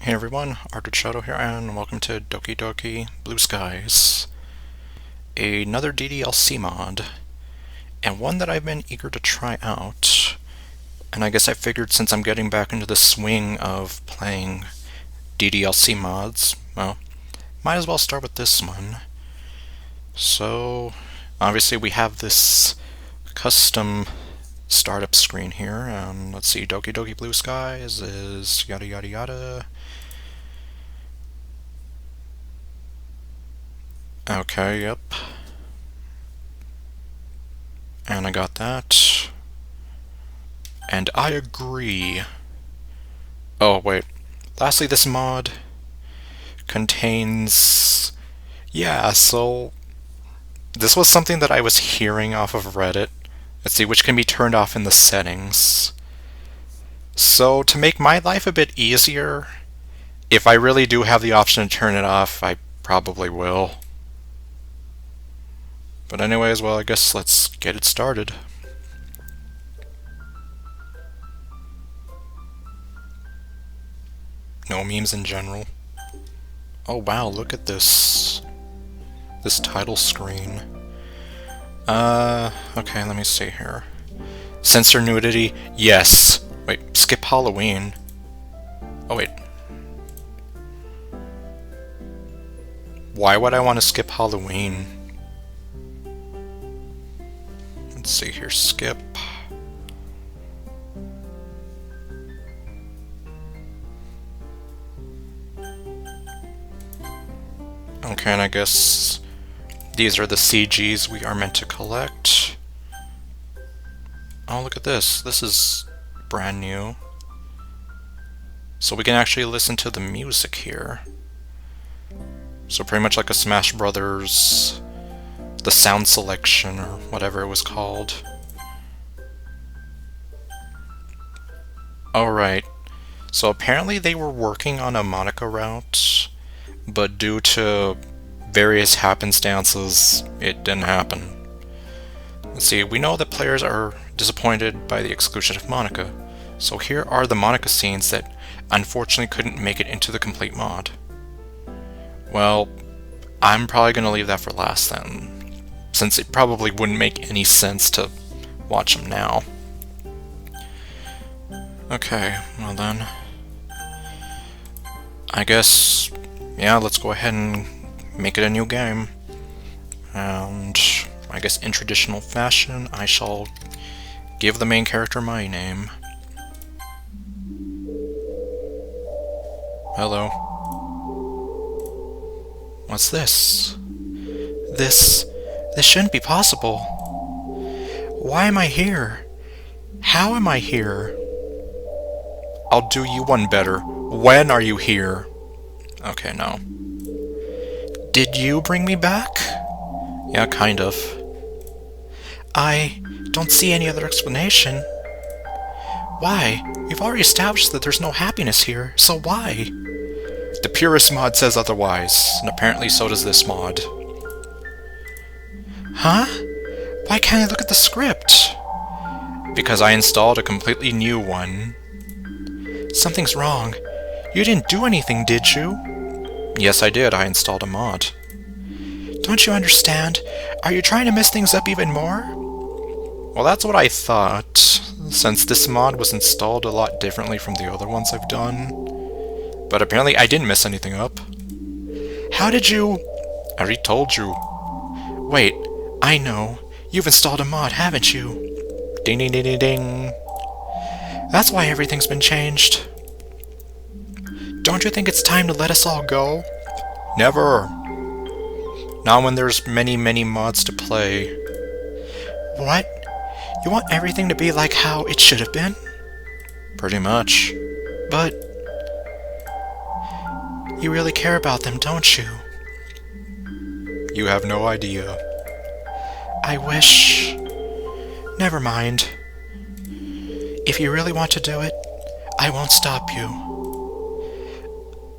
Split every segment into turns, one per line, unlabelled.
Hey everyone, ArdrethShadow here, and welcome to Doki Doki Blue Skies. Another DDLC mod, and one that I've been eager to try out. And I guess I figured since I'm getting back into the swing of playing DDLC mods, well, might as well start with this one. So, obviously we have this custom startup screen here, and let's see, Doki Doki Blue Skies is yada yada yada. Okay, yep. And I got that. And I agree. Oh, wait. Lastly, this mod contains... Yeah, so... This was something that I was hearing off of Reddit. Let's see, which can be turned off in the settings. So, to make my life a bit easier, if I really do have the option to turn it off, I probably will. But anyways, well, I guess let's get it started. No memes in general. Oh wow, look at this. This title screen. Okay, let me see here. Censor nudity? Yes. Wait, skip Halloween. Oh wait. Why would I want to skip Halloween? Let's see here, skip. Okay, and I guess these are the CGs we are meant to collect. Oh, look at this. This is brand new. So we can actually listen to the music here. So pretty much like a Smash Brothers... the sound selection, or whatever it was called. Alright, so apparently they were working on a Monica route, but due to various happenstances, it didn't happen. Let's see, we know that players are disappointed by the exclusion of Monica, so here are the Monica scenes that unfortunately couldn't make it into the complete mod. Well, I'm probably going to leave that for last then, since it probably wouldn't make any sense to watch them now. Okay, well then, I guess, yeah, let's go ahead and make it a new game. And I guess in traditional fashion, I shall give the main character my name. Hello. What's this? This shouldn't be possible. Why am I here? How am I here? I'll do you one better. When are you here? Okay, no. Did you bring me back? Yeah, kind of. I don't see any other explanation. Why? We've already established that there's no happiness here, so why? The purist mod says otherwise, and apparently so does this mod. Huh? Why can't I look at the script? Because I installed a completely new one. Something's wrong. You didn't do anything, did you? Yes, I did. I installed a mod. Don't you understand? Are you trying to mess things up even more? Well, that's what I thought, since this mod was installed a lot differently from the other ones I've done. But apparently I didn't mess anything up. How did you... I already told you. Wait, I know. You've installed a mod, haven't you? Ding ding ding ding ding. That's why everything's been changed. Don't you think it's time to let us all go? Never. Not when there's many mods to play. What? You want everything to be like how it should have been? Pretty much. But... you really care about them, don't you? You have no idea. I wish... Never mind. If you really want to do it, I won't stop you.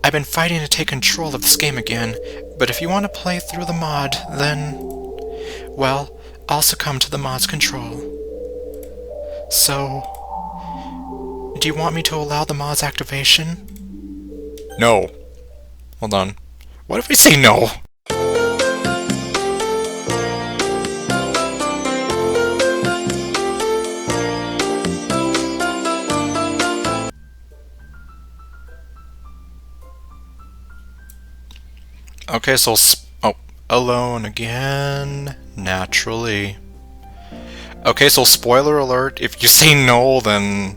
I've been fighting to take control of this game again, but if you want to play through the mod, then... well, I'll succumb to the mod's control. So... do you want me to allow the mod's activation? No. Hold on. What if I say no? Okay, so oh, alone again, naturally. Okay, so spoiler alert, if you say no, then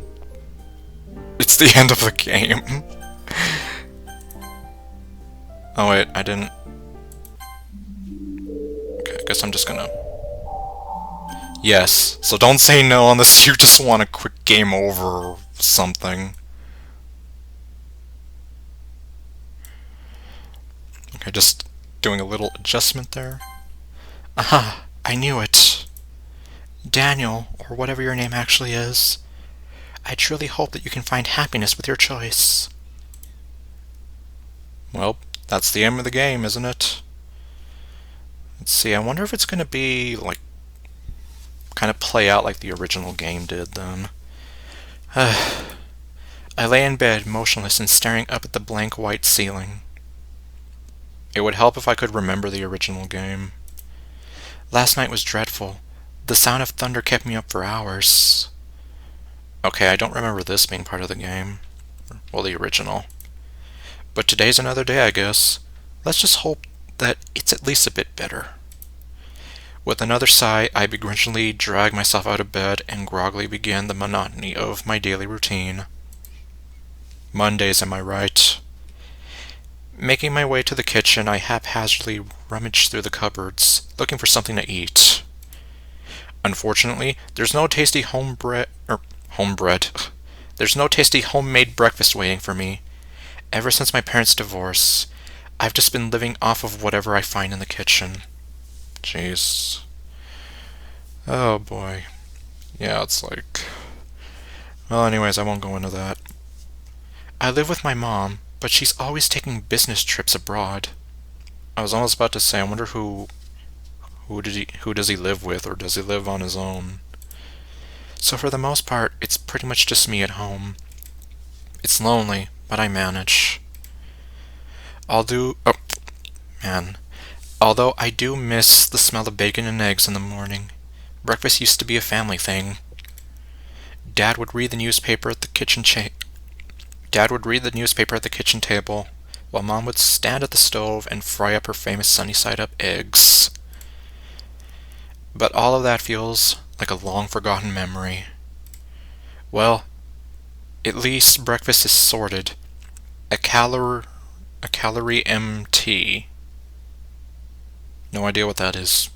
it's the end of the game. Oh wait, I didn't... Okay, I guess I'm just gonna... Yes, so don't say no unless you just want a quick game over or something. Okay, just doing a little adjustment there. Aha, I knew it. Daniel, or whatever your name actually is. I truly hope that you can find happiness with your choice. Well, that's the aim of the game, isn't it? Let's see, I wonder if it's going to be, like, kind of play out like the original game did, then. I lay in bed, motionless and staring up at the blank white ceiling. It would help if I could remember the original game. Last night was dreadful. The sound of thunder kept me up for hours. Okay, I don't remember this being part of the game. Well, the original. But today's another day, I guess. Let's just hope that it's at least a bit better. With another sigh, I begrudgingly dragged myself out of bed and groggily began the monotony of my daily routine. Mondays, am I right? Making my way to the kitchen, I haphazardly rummaged through the cupboards, looking for something to eat. Unfortunately, there's no tasty There's no tasty homemade breakfast waiting for me. Ever since my parents' divorce, I've just been living off of whatever I find in the kitchen. Jeez. Oh boy. Yeah, it's like... Well, anyways, I won't go into that. I live with my mom, but she's always taking business trips abroad. I was almost about to say, I wonder who does he live with, or does he live on his own? So for the most part, it's pretty much just me at home. It's lonely, but I manage. Although I do miss the smell of bacon and eggs in the morning. Breakfast used to be a family thing. Dad would read the newspaper at the kitchen table, while Mom would stand at the stove and fry up her famous sunny-side-up eggs. But all of that feels like a long-forgotten memory. Well, at least breakfast is sorted. A calorie MT. No idea what that is.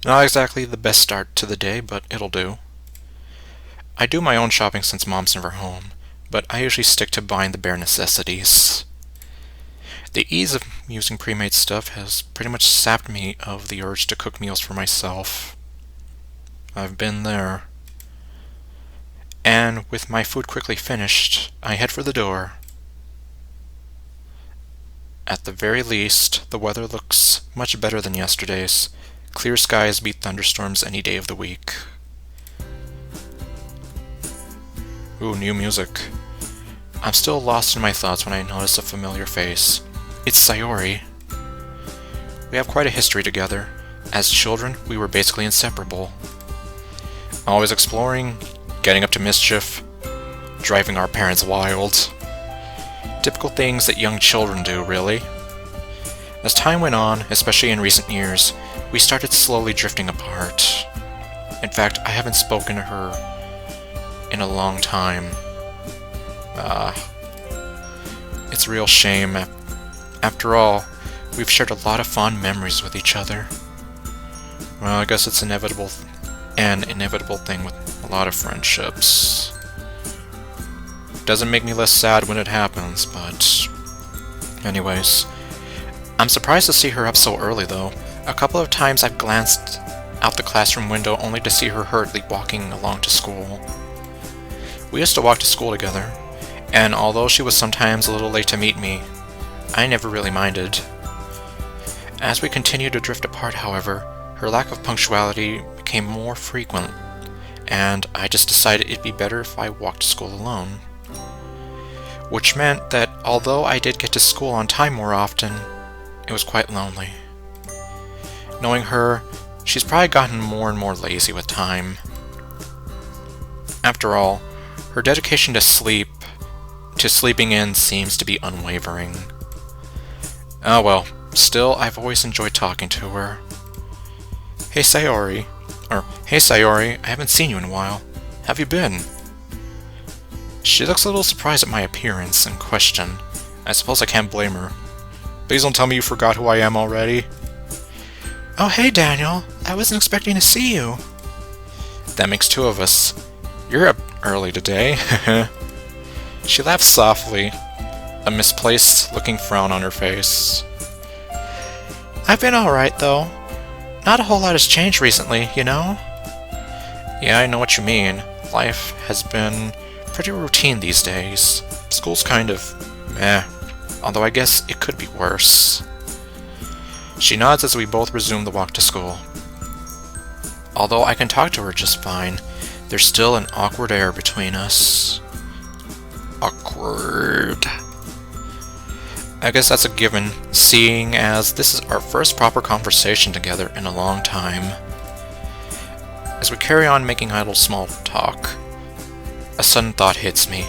Not exactly the best start to the day, but it'll do. I do my own shopping since Mom's never home, but I usually stick to buying the bare necessities. The ease of using pre-made stuff has pretty much sapped me of the urge to cook meals for myself. I've been there. And with my food quickly finished, I head for the door. At the very least, the weather looks much better than yesterday's. Clear skies beat thunderstorms any day of the week. Ooh, new music. I'm still lost in my thoughts when I notice a familiar face. It's Sayori. We have quite a history together. As children, we were basically inseparable. Always exploring, getting up to mischief, driving our parents wild. Typical things that young children do, really. As time went on, especially in recent years, we started slowly drifting apart. In fact, I haven't spoken to her in a long time. It's a real shame. After all, we've shared a lot of fond memories with each other. Well, I guess it's an inevitable thing with a lot of friendships. Doesn't make me less sad when it happens, but... Anyways. I'm surprised to see her up so early, though. A couple of times I've glanced out the classroom window only to see her hurriedly walking along to school. We used to walk to school together, and although she was sometimes a little late to meet me, I never really minded. As we continued to drift apart, however, her lack of punctuality became more frequent, and I just decided it'd be better if I walked to school alone. which meant that although I did get to school on time more often, it was quite lonely. Knowing her, she's probably gotten more and more lazy with time. After all, her dedication to sleeping in seems to be unwavering. Oh well, still, I've always enjoyed talking to her. Hey Sayori, I haven't seen you in a while. Have you been? She looks a little surprised at my appearance and question. I suppose I can't blame her. Please don't tell me you forgot who I am already. Oh hey Daniel, I wasn't expecting to see you. That makes two of us. You're up early today. She laughs softly, a misplaced looking frown on her face. I've been alright though. Not a whole lot has changed recently, you know? Yeah, I know what you mean. Life has been pretty routine these days. School's kind of meh, although I guess it could be worse. She nods as we both resume the walk to school. Although I can talk to her just fine, there's still an awkward air between us. Awkward. I guess that's a given, seeing as this is our first proper conversation together in a long time. As we carry on making idle small talk, a sudden thought hits me.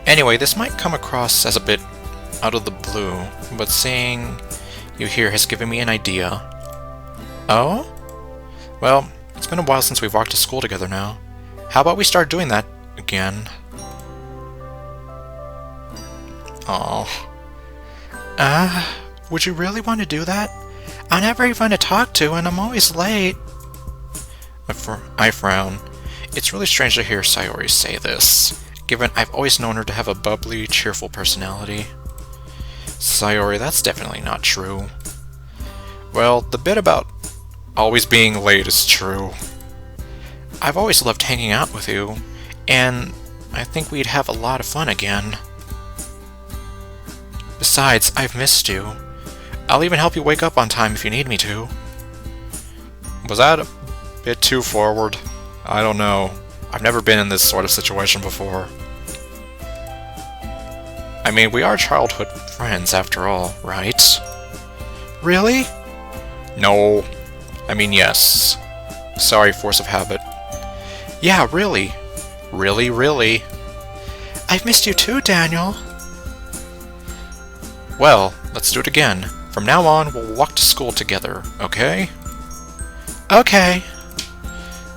Anyway, this might come across as a bit out of the blue, but seeing you here has given me an idea. Oh? Well, it's been a while since we've walked to school together now. How about we start doing that again? Oh. Would you really want to do that? I'm not very fun to talk to, and I'm always late. I frown. It's really strange to hear Sayori say this, given I've always known her to have a bubbly, cheerful personality. Sayori, that's definitely not true. Well, the bit about always being late is true. I've always loved hanging out with you, and I think we'd have a lot of fun again. Besides, I've missed you. I'll even help you wake up on time if you need me to. Was that a bit too forward? I don't know. I've never been in this sort of situation before. I mean, we are childhood friends after all, right? Really? No. I mean, yes. Sorry, force of habit. Yeah, really. Really, really. I've missed you too, Daniel. Well, let's do it again. From now on, we'll walk to school together, okay? Okay.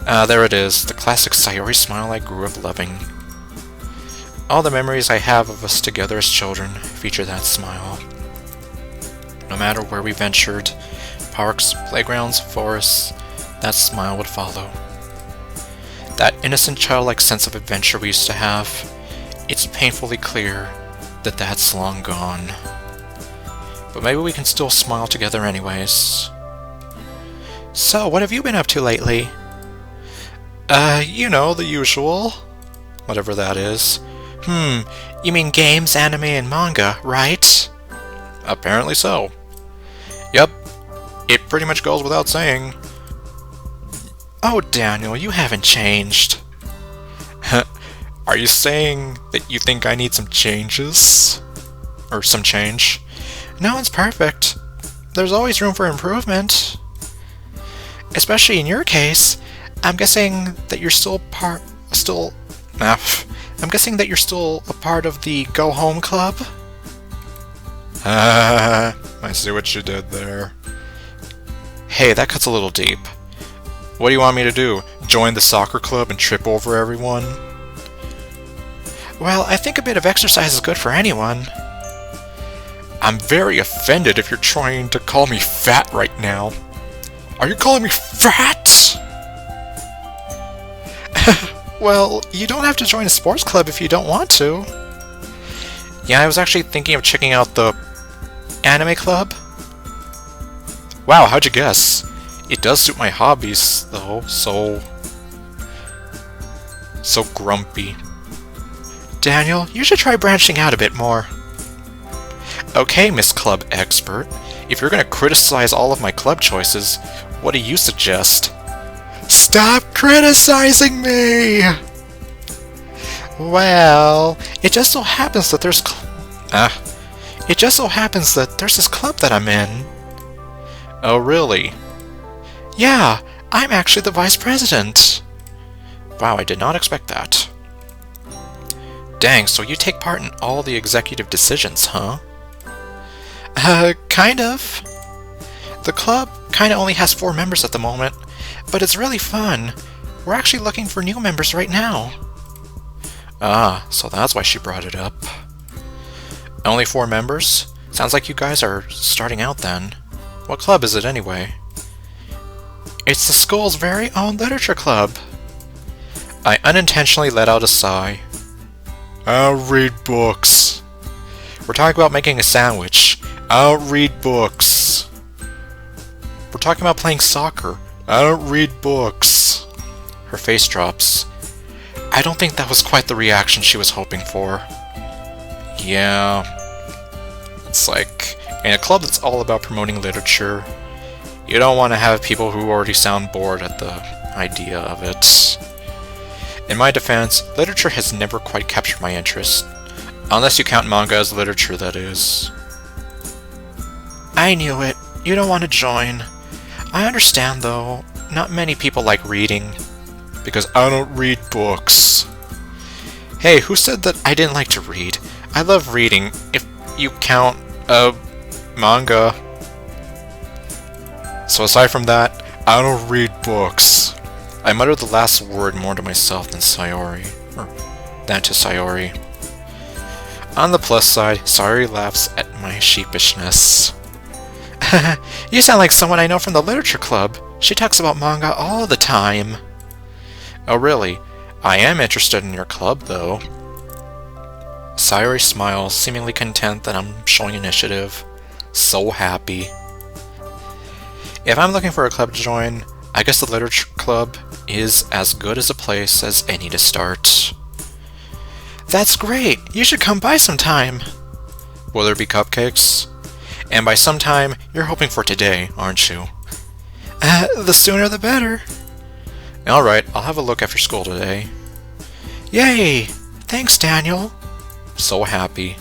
There it is, the classic Sayori smile I grew up loving. All the memories I have of us together as children feature that smile. No matter where we ventured, parks, playgrounds, forests, that smile would follow. That innocent childlike sense of adventure we used to have, it's painfully clear that that's long gone. But maybe we can still smile together anyways. So, what have you been up to lately? You know, the usual. Whatever that is. You mean games, anime, and manga, right? Apparently so. Yep, it pretty much goes without saying. Oh, Daniel, you haven't changed. Are you saying that you think I need some changes? Or some change? No one's perfect. There's always room for improvement. Especially in your case, I'm guessing that you're still I'm guessing that you're still a part of the Go Home Club? I see what you did there. Hey, that cuts a little deep. What do you want me to do? Join the soccer club and trip over everyone? Well, I think a bit of exercise is good for anyone. I'm very offended if you're trying to call me fat right now. Are you calling me fat? Well, you don't have to join a sports club if you don't want to. Yeah, I was actually thinking of checking out the anime club. Wow, how'd you guess? It does suit my hobbies, though, so grumpy. Daniel, you should try branching out a bit more. Okay, Miss Club Expert. If you're gonna criticize all of my club choices, what do you suggest? Stop criticizing me! Well, it just so happens that there's this club that I'm in. Oh, really? Yeah, I'm actually the vice president. Wow, I did not expect that. Dang, so you take part in all the executive decisions, huh? Kind of. The club kinda only has 4 members at the moment, but it's really fun. We're actually looking for new members right now. Ah, so that's why she brought it up. Only 4 members? Sounds like you guys are starting out then. What club is it anyway? It's the school's very own literature club. I unintentionally let out a sigh. I'll read books. We're talking about making a sandwich. I'll read books. We're talking about playing soccer. I don't read books. Her face drops. I don't think that was quite the reaction she was hoping for. Yeah. It's like, in a club that's all about promoting literature, you don't want to have people who already sound bored at the idea of it. In my defense, literature has never quite captured my interest. Unless you count manga as literature, that is. I knew it. You don't want to join. I understand, though. Not many people like reading. Because I don't read books. Hey, who said that I didn't like to read? I love reading, if you count, manga. So aside from that, I don't read books. I muttered the last word more to myself than to Sayori. On the plus side, Sayori laughs at my sheepishness. You sound like someone I know from the literature club. She talks about manga all the time. Oh really? I am interested in your club, though. Sayori smiles, seemingly content that I'm showing initiative. So happy. If I'm looking for a club to join, I guess the literature club is as good as a place as any to start. That's great! You should come by sometime! Will there be cupcakes? And by sometime, you're hoping for today, aren't you? The sooner the better. Alright, I'll have a look after school today. Yay! Thanks, Daniel! So happy.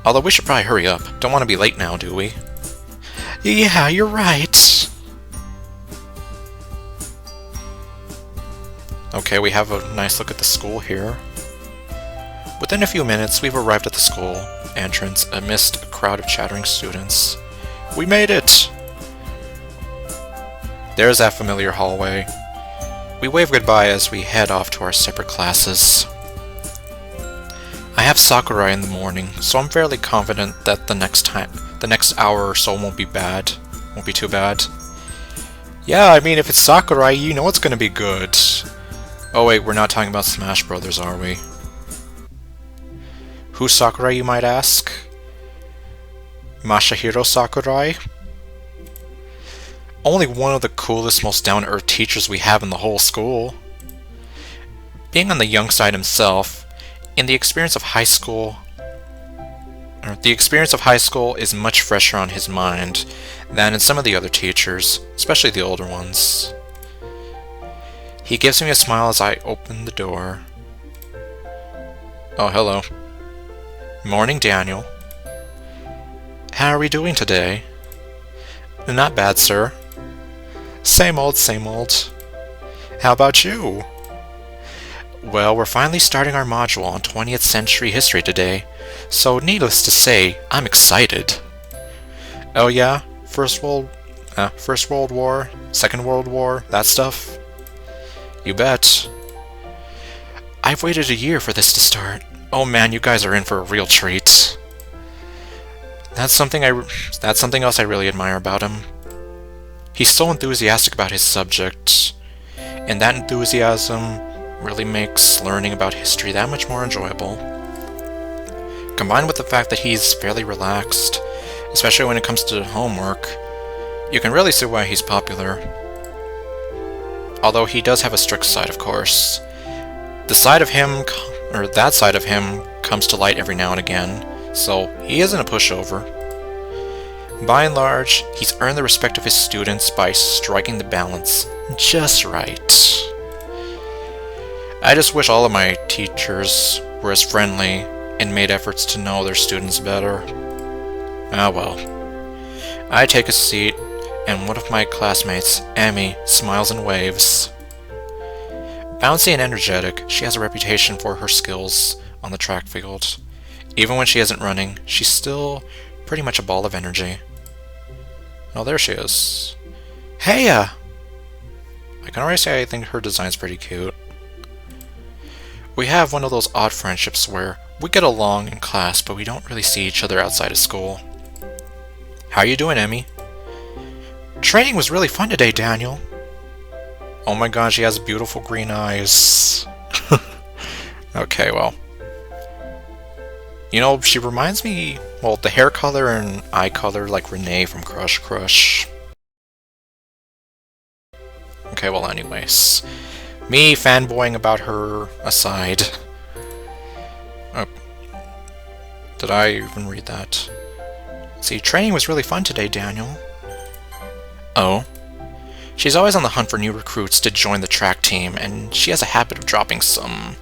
Although we should probably hurry up. Don't want to be late now, do we? Yeah, you're right. Okay, we have a nice look at the school here. Within a few minutes, we've arrived at the school entrance amidst a crowd of chattering students. We made it! There's that familiar hallway. We wave goodbye as we head off to our separate classes. I have Sakurai in the morning, so I'm fairly confident that the next hour or so won't be too bad. Yeah, I mean, if it's Sakurai, you know it's gonna be good. Oh wait, we're not talking about Smash Brothers, are we? Who's Sakurai, you might ask? Masahiro Sakurai? Only one of the coolest, most down-to-earth teachers we have in the whole school. Being on the young side himself, the experience of high school is much fresher on his mind than in some of the other teachers, especially the older ones. He gives me a smile as I open the door. Oh, hello. Morning, Daniel. How are we doing today? Not bad, sir. Same old, same old. How about you? Well, we're finally starting our module on 20th century history today, so needless to say, I'm excited. Oh yeah? First World War, Second World War, that stuff? You bet. I've waited a year for this to start. Oh man, you guys are in for a real treat. That's something else I really admire about him. He's so enthusiastic about his subject, and that enthusiasm really makes learning about history that much more enjoyable. Combined with the fact that he's fairly relaxed, especially when it comes to homework, you can really see why he's popular. Although he does have a strict side, of course. That side of him comes to light every now and again, so he isn't a pushover. By and large, he's earned the respect of his students by striking the balance just right. I just wish all of my teachers were as friendly and made efforts to know their students better. Ah well. I take a seat, and one of my classmates, Amy, smiles and waves. Bouncy and energetic, she has a reputation for her skills on the track field. Even when she isn't running, she's still pretty much a ball of energy. Oh, there she is. Heya! I can already say I think her design's pretty cute. We have one of those odd friendships where we get along in class, but we don't really see each other outside of school. How you doing, Emmy? Training was really fun today, Daniel. Oh my god, she has beautiful green eyes. Okay, well. You know, she reminds me, well, the hair color and eye color like Renee from Crush Crush. Okay, well, anyways. Me fanboying about her aside. Did I even read that? See, training was really fun today, Daniel. Oh? She's always on the hunt for new recruits to join the track team, and she has a habit of dropping some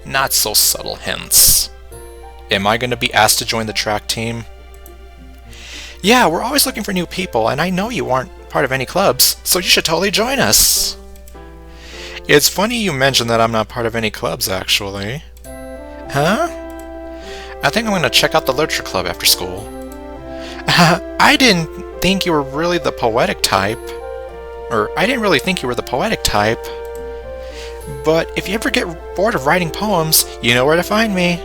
not-so-subtle hints. Am I going to be asked to join the track team? Yeah, we're always looking for new people, and I know you aren't part of any clubs, so you should totally join us. It's funny you mentioned that I'm not part of any clubs, actually. Huh? I think I'm going to check out the literature club after school. I didn't think you were really the poetic type. I didn't really think you were the poetic type. But if you ever get bored of writing poems, you know where to find me.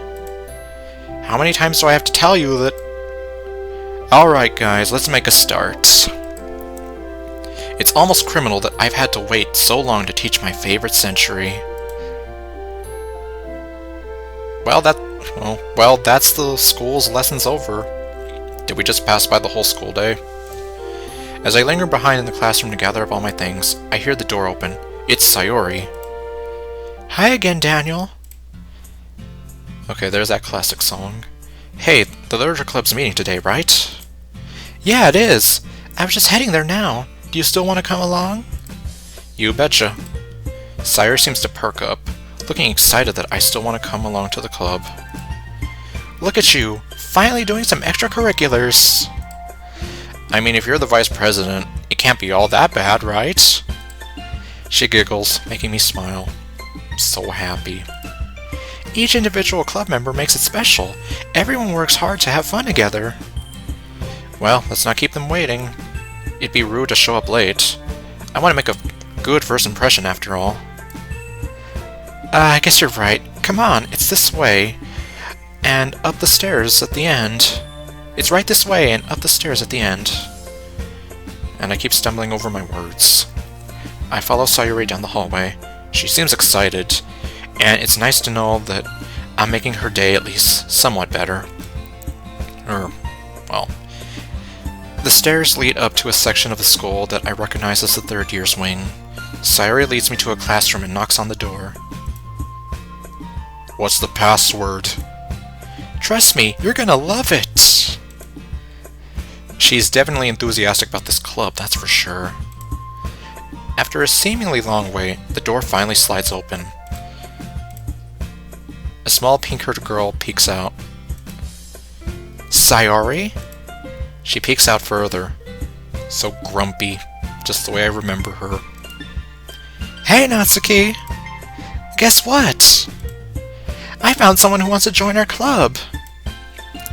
How many times do I have to tell you that... Alright guys, let's make a start. It's almost criminal that I've had to wait so long to teach my favorite century. Well, that's the school's lessons over. Did we just pass by the whole school day? As I linger behind in the classroom to gather up all my things, I hear the door open. It's Sayori. Hi again, Daniel. Okay, there's that classic song. Hey, the literature club's meeting today, right? Yeah, it is. I was just heading there now. Do you still want to come along? You betcha. Sayori seems to perk up, looking excited that I still want to come along to the club. Look at you, finally doing some extracurriculars. I mean, if you're the vice president, it can't be all that bad, right? She giggles, making me smile. I'm so happy. Each individual club member makes it special. Everyone works hard to have fun together. Well, let's not keep them waiting. It'd be rude to show up late. I want to make a good first impression after all. I guess you're right. Come on, it's this way. And up the stairs at the end. It's right this way and up the stairs at the end. And I keep stumbling over my words. I follow Sayori down the hallway. She seems excited, and it's nice to know that I'm making her day at least somewhat better. Well, the stairs lead up to a section of the school that I recognize as the third year's wing. Sayori leads me to a classroom and knocks on the door. What's the password? Trust me, you're gonna love it! She's definitely enthusiastic about this club, that's for sure. After a seemingly long wait, the door finally slides open. A small pink-haired girl peeks out. Sayori? She peeks out further. So grumpy, just the way I remember her. Hey, Natsuki! Guess what? I found someone who wants to join our club!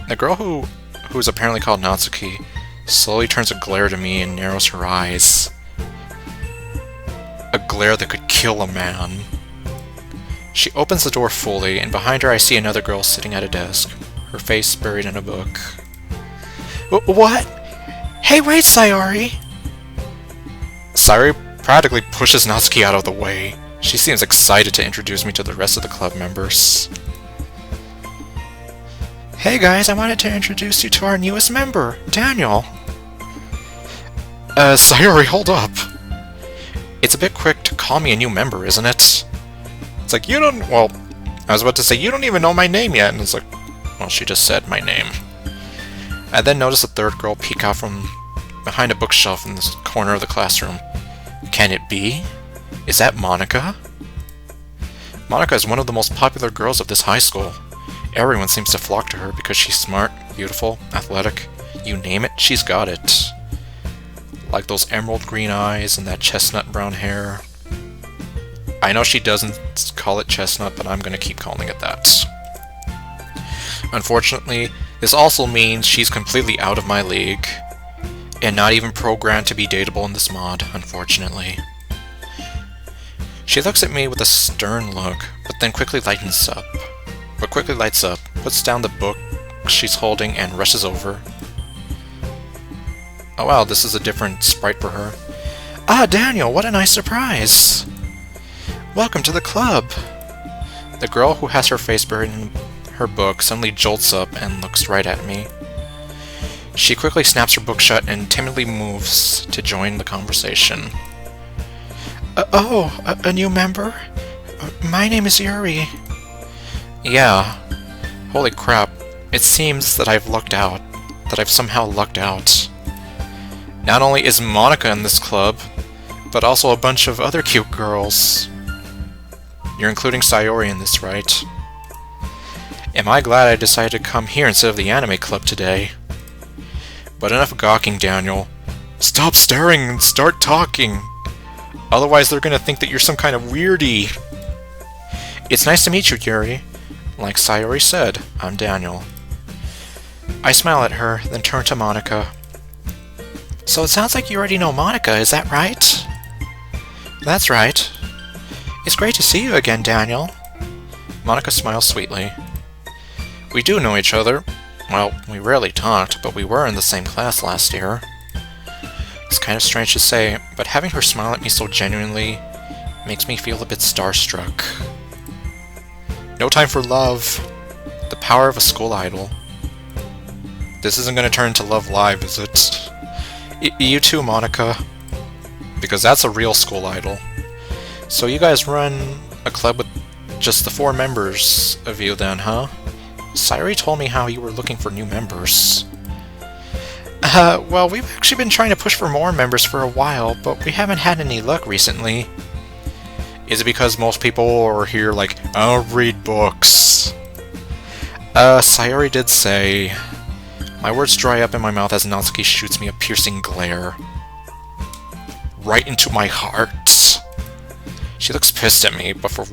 The girl who's apparently called Natsuki slowly turns a glare to me and narrows her eyes. A glare that could kill a man. She opens the door fully, and behind her I see another girl sitting at a desk, her face buried in a book. What? Hey, wait, Sayori! Sayori practically pushes Natsuki out of the way. She seems excited to introduce me to the rest of the club members. Hey guys, I wanted to introduce you to our newest member, Daniel. Sayori, hold up. It's a bit quick to call me a new member, isn't it? It's like, well, I was about to say, you don't even know my name yet, and it's like, well, she just said my name. I then notice a third girl peek out from behind a bookshelf in the corner of the classroom. Can it be? Is that Monica? Monica is one of the most popular girls of this high school. Everyone seems to flock to her because she's smart, beautiful, athletic. You name it, she's got it. Like those emerald green eyes and that chestnut brown hair. I know she doesn't call it chestnut, but I'm gonna keep calling it that. Unfortunately, this also means she's completely out of my league, and not even programmed to be dateable in this mod, unfortunately. She looks at me with a stern look, but then quickly lights up, puts down the book she's holding and rushes over. Oh wow, this is a different sprite for her. Ah, Daniel, what a nice surprise! Welcome to the club! The girl who has her face buried in her book suddenly jolts up and looks right at me. She quickly snaps her book shut and timidly moves to join the conversation. A new member? My name is Yuri. Yeah. Holy crap. It seems that I've somehow lucked out. Not only is Monica in this club, but also a bunch of other cute girls. You're including Sayori in this, right? Am I glad I decided to come here instead of the anime club today? But enough gawking, Daniel. Stop staring and start talking! Otherwise they're gonna think that you're some kind of weirdie. It's nice to meet you, Yuri. Like Sayori said, I'm Daniel. I smile at her, then turn to Monica. So it sounds like you already know Monica, is that right? That's right. It's great to see you again, Daniel. Monica smiles sweetly. We do know each other. Well, we rarely talked, but we were in the same class last year. It's kind of strange to say, but having her smile at me so genuinely makes me feel a bit starstruck. No time for love. The power of a school idol. This isn't going to turn into Love Live, is it? You too, Monica. Because that's a real school idol. So you guys run a club with just the 4 members of you then, huh? Sayori told me how you were looking for new members. Well, we've actually been trying to push for more members for a while, but we haven't had any luck recently. Is it because most people are here like, I'll read books? Sayori did say... My words dry up in my mouth as Natsuki shoots me a piercing glare. Right into my heart. She looks pissed at me, but for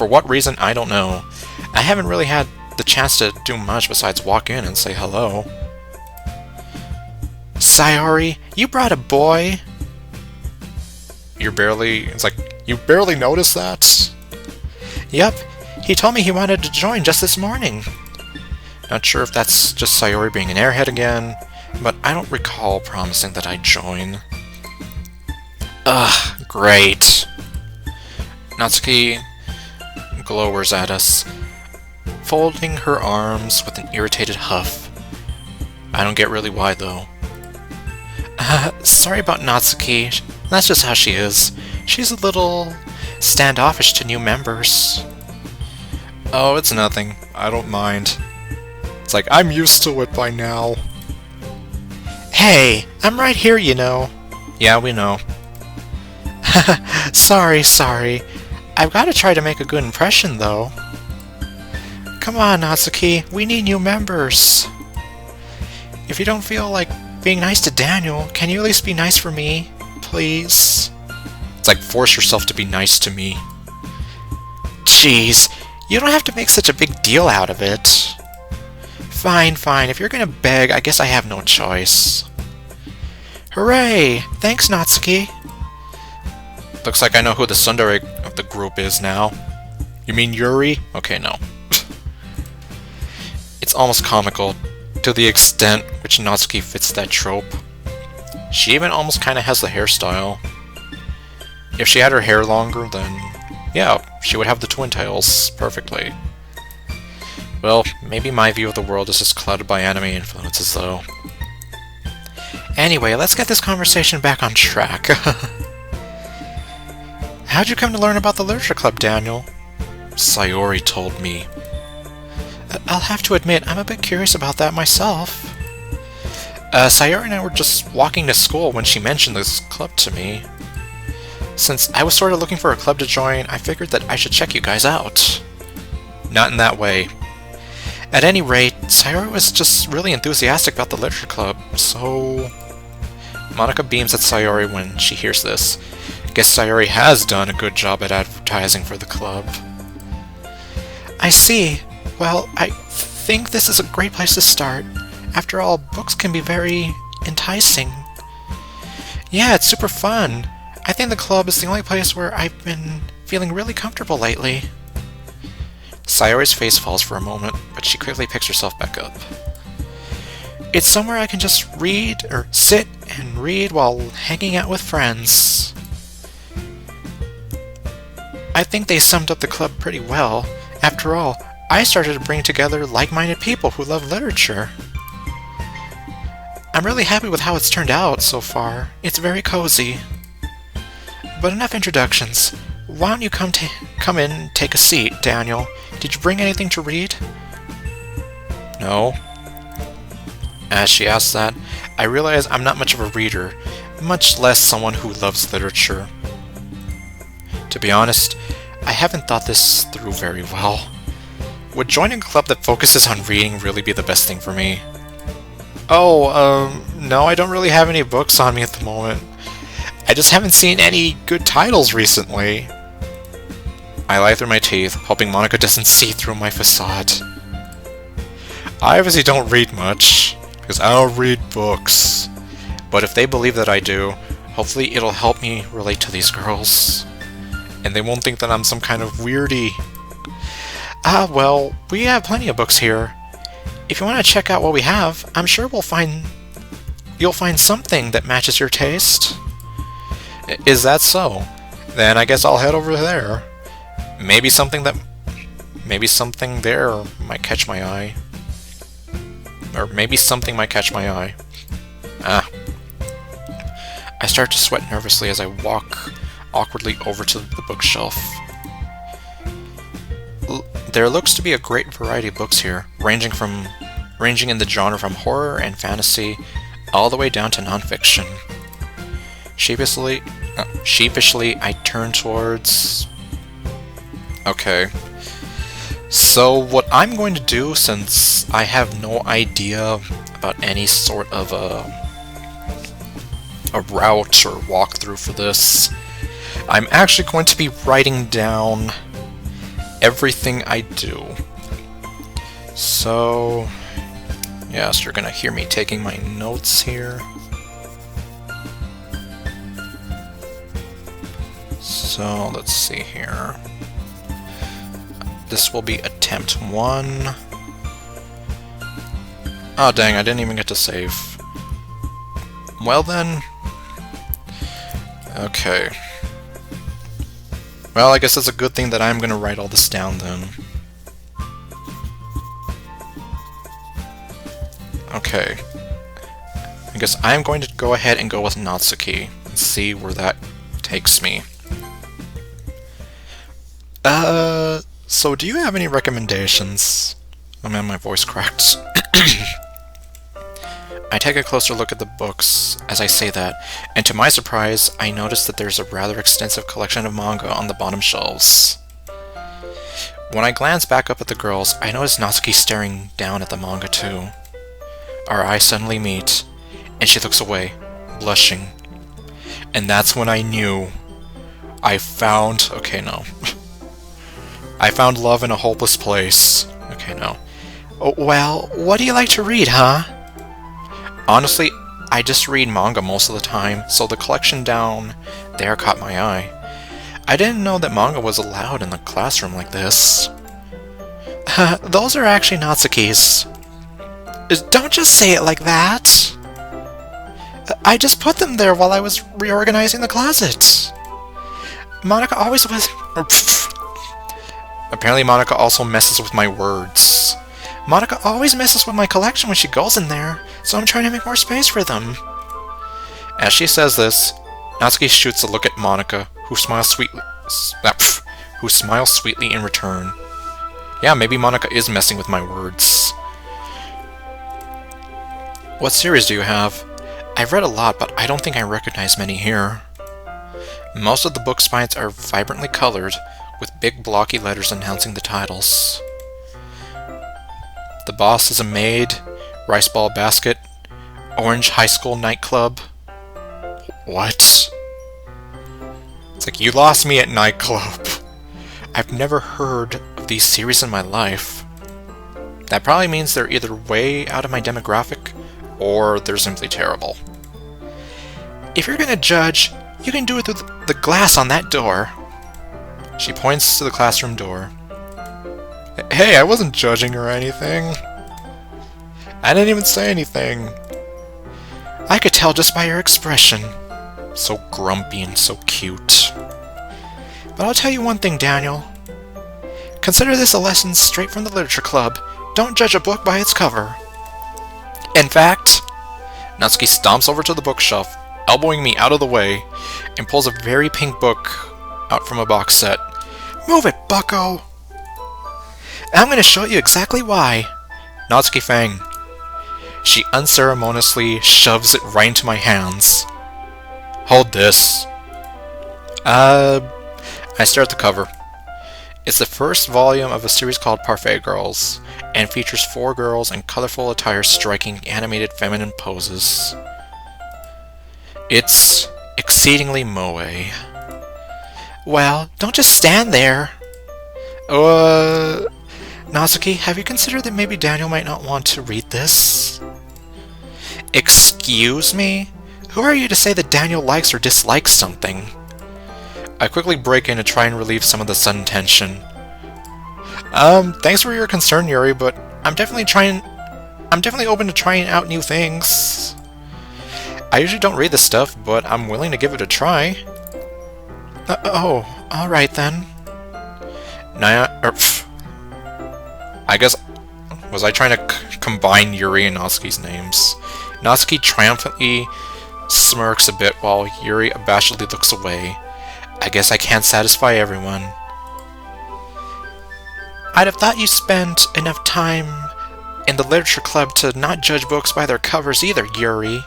what reason, I don't know. I haven't really had the chance to do much besides walk in and say hello. Sayori, you brought a boy? It's like, you barely noticed that? Yep, he told me he wanted to join just this morning. Not sure if that's just Sayori being an airhead again, but I don't recall promising that I'd join. Ugh, great. Natsuki glowers at us, folding her arms with an irritated huff. I don't get really why, though. Sorry about Natsuki. That's just how she is. She's a little standoffish to new members. Oh, it's nothing. I don't mind. It's like, I'm used to it by now. Hey, I'm right here, you know. Yeah, we know. Sorry. I've got to try to make a good impression, though. Come on, Natsuki. We need new members. If you don't feel like being nice to Daniel, can you at least be nice for me? Please? It's like, force yourself to be nice to me. Jeez, you don't have to make such a big deal out of it. Fine. If you're gonna beg, I guess I have no choice. Hooray! Thanks, Natsuki. Looks like I know who the tsundere of the group is now. You mean Yuri? Okay, no. It's almost comical, to the extent which Natsuki fits that trope. She even almost kinda has the hairstyle. If she had her hair longer, then yeah, she would have the twin tails perfectly. Well, maybe my view of the world is just clouded by anime influences, though. Anyway, let's get this conversation back on track. How'd you come to learn about the Literature Club, Daniel? Sayori told me. I'll have to admit, I'm a bit curious about that myself. Sayori and I were just walking to school when she mentioned this club to me. Since I was sort of looking for a club to join, I figured that I should check you guys out. Not in that way. At any rate, Sayori was just really enthusiastic about the literature club, so... Monica beams at Sayori when she hears this. Guess Sayori has done a good job at advertising for the club. I see. Well, I think this is a great place to start. After all, books can be very enticing. Yeah, it's super fun. I think the club is the only place where I've been feeling really comfortable lately. Sayori's face falls for a moment, but she quickly picks herself back up. It's somewhere I can just read, or sit and read while hanging out with friends. I think they summed up the club pretty well. After all, I started to bring together like-minded people who love literature. I'm really happy with how it's turned out so far. It's very cozy. But enough introductions. Why don't you come in and take a seat, Daniel? Did you bring anything to read? No. As she asks that, I realize I'm not much of a reader, much less someone who loves literature. To be honest, I haven't thought this through very well. Would joining a club that focuses on reading really be the best thing for me? Oh, no, I don't really have any books on me at the moment. I just haven't seen any good titles recently. I lie through my teeth, hoping Monica doesn't see through my facade. I obviously don't read much, because I don't read books. But if they believe that I do, hopefully it'll help me relate to these girls. And they won't think that I'm some kind of weirdie. Ah, well, we have plenty of books here. If you want to check out what we have, I'm sure you'll find something that matches your taste. Is that so? Then I guess I'll head over there. Maybe something there might catch my eye. Or maybe something might catch my eye. Ah. I start to sweat nervously as I walk awkwardly over to the bookshelf. There looks to be a great variety of books here, ranging in the genre from horror and fantasy all the way down to nonfiction. Sheepishly, I turn towards... Okay. So what I'm going to do, since I have no idea about any sort of a route or walkthrough for this, I'm actually going to be writing down everything I do. So, yes, you're gonna hear me taking my notes here. So, let's see here. This will be attempt 1. Oh dang, I didn't even get to save. Well then... Okay. Well, I guess it's a good thing that I'm gonna write all this down then. Okay. I guess I'm going to go ahead and go with Natsuki and see where that takes me. So do you have any recommendations? Oh man, my voice cracked. I take a closer look at the books as I say that, and to my surprise, I notice that there's a rather extensive collection of manga on the bottom shelves. When I glance back up at the girls, I notice Natsuki staring down at the manga too. Our eyes suddenly meet, and she looks away, blushing. And that's when I knew I found... Okay, no. I found love in a hopeless place. Okay, no. Oh, well, what do you like to read, huh? Honestly, I just read manga most of the time, so the collection down there caught my eye. I didn't know that manga was allowed in the classroom like this. Those are actually Natsuki's. Don't just say it like that! I just put them there while I was reorganizing the closet. Monica always was... Apparently Monica also messes with my words. Monica always messes with my collection when she goes in there, so I'm trying to make more space for them. As she says this, Natsuki shoots a look at Monica, who smiles sweetly in return. Yeah, maybe Monica is messing with my words. What series do you have? I've read a lot, but I don't think I recognize many here. Most of the book spines are vibrantly colored, with big blocky letters announcing the titles. The boss is a maid, rice ball basket, orange high school nightclub. What? It's like, you lost me at nightclub. I've never heard of these series in my life. That probably means they're either way out of my demographic, or they're simply terrible. If you're gonna judge, you can do it through the glass on that door. She points to the classroom door. Hey, I wasn't judging or anything. I didn't even say anything. I could tell just by your expression. So grumpy and so cute. But I'll tell you one thing, Daniel. Consider this a lesson straight from the Literature Club. Don't judge a book by its cover. In fact, Natsuki stomps over to the bookshelf, elbowing me out of the way, and pulls a very pink book out from a box set. Move it, bucko! I'm going to show you exactly why. Natsuki Fang. She unceremoniously shoves it right into my hands. Hold this. I stare at the cover. It's the first volume of a series called Parfait Girls, and features 4 girls in colorful attire striking animated feminine poses. It's exceedingly moe. Well, don't just stand there. Natsuki, have you considered that maybe Daniel might not want to read this? Excuse me? Who are you to say that Daniel likes or dislikes something? I quickly break in to try and relieve some of the sudden tension. Thanks for your concern, Yuri, but I'm definitely open to trying out new things. I usually don't read this stuff, but I'm willing to give it a try. Oh, alright then. I guess, was I trying to combine Yuri and Natsuki's names? Natsuki triumphantly smirks a bit while Yuri abashedly looks away. I guess I can't satisfy everyone. I'd have thought you spent enough time in the Literature Club to not judge books by their covers either, Yuri.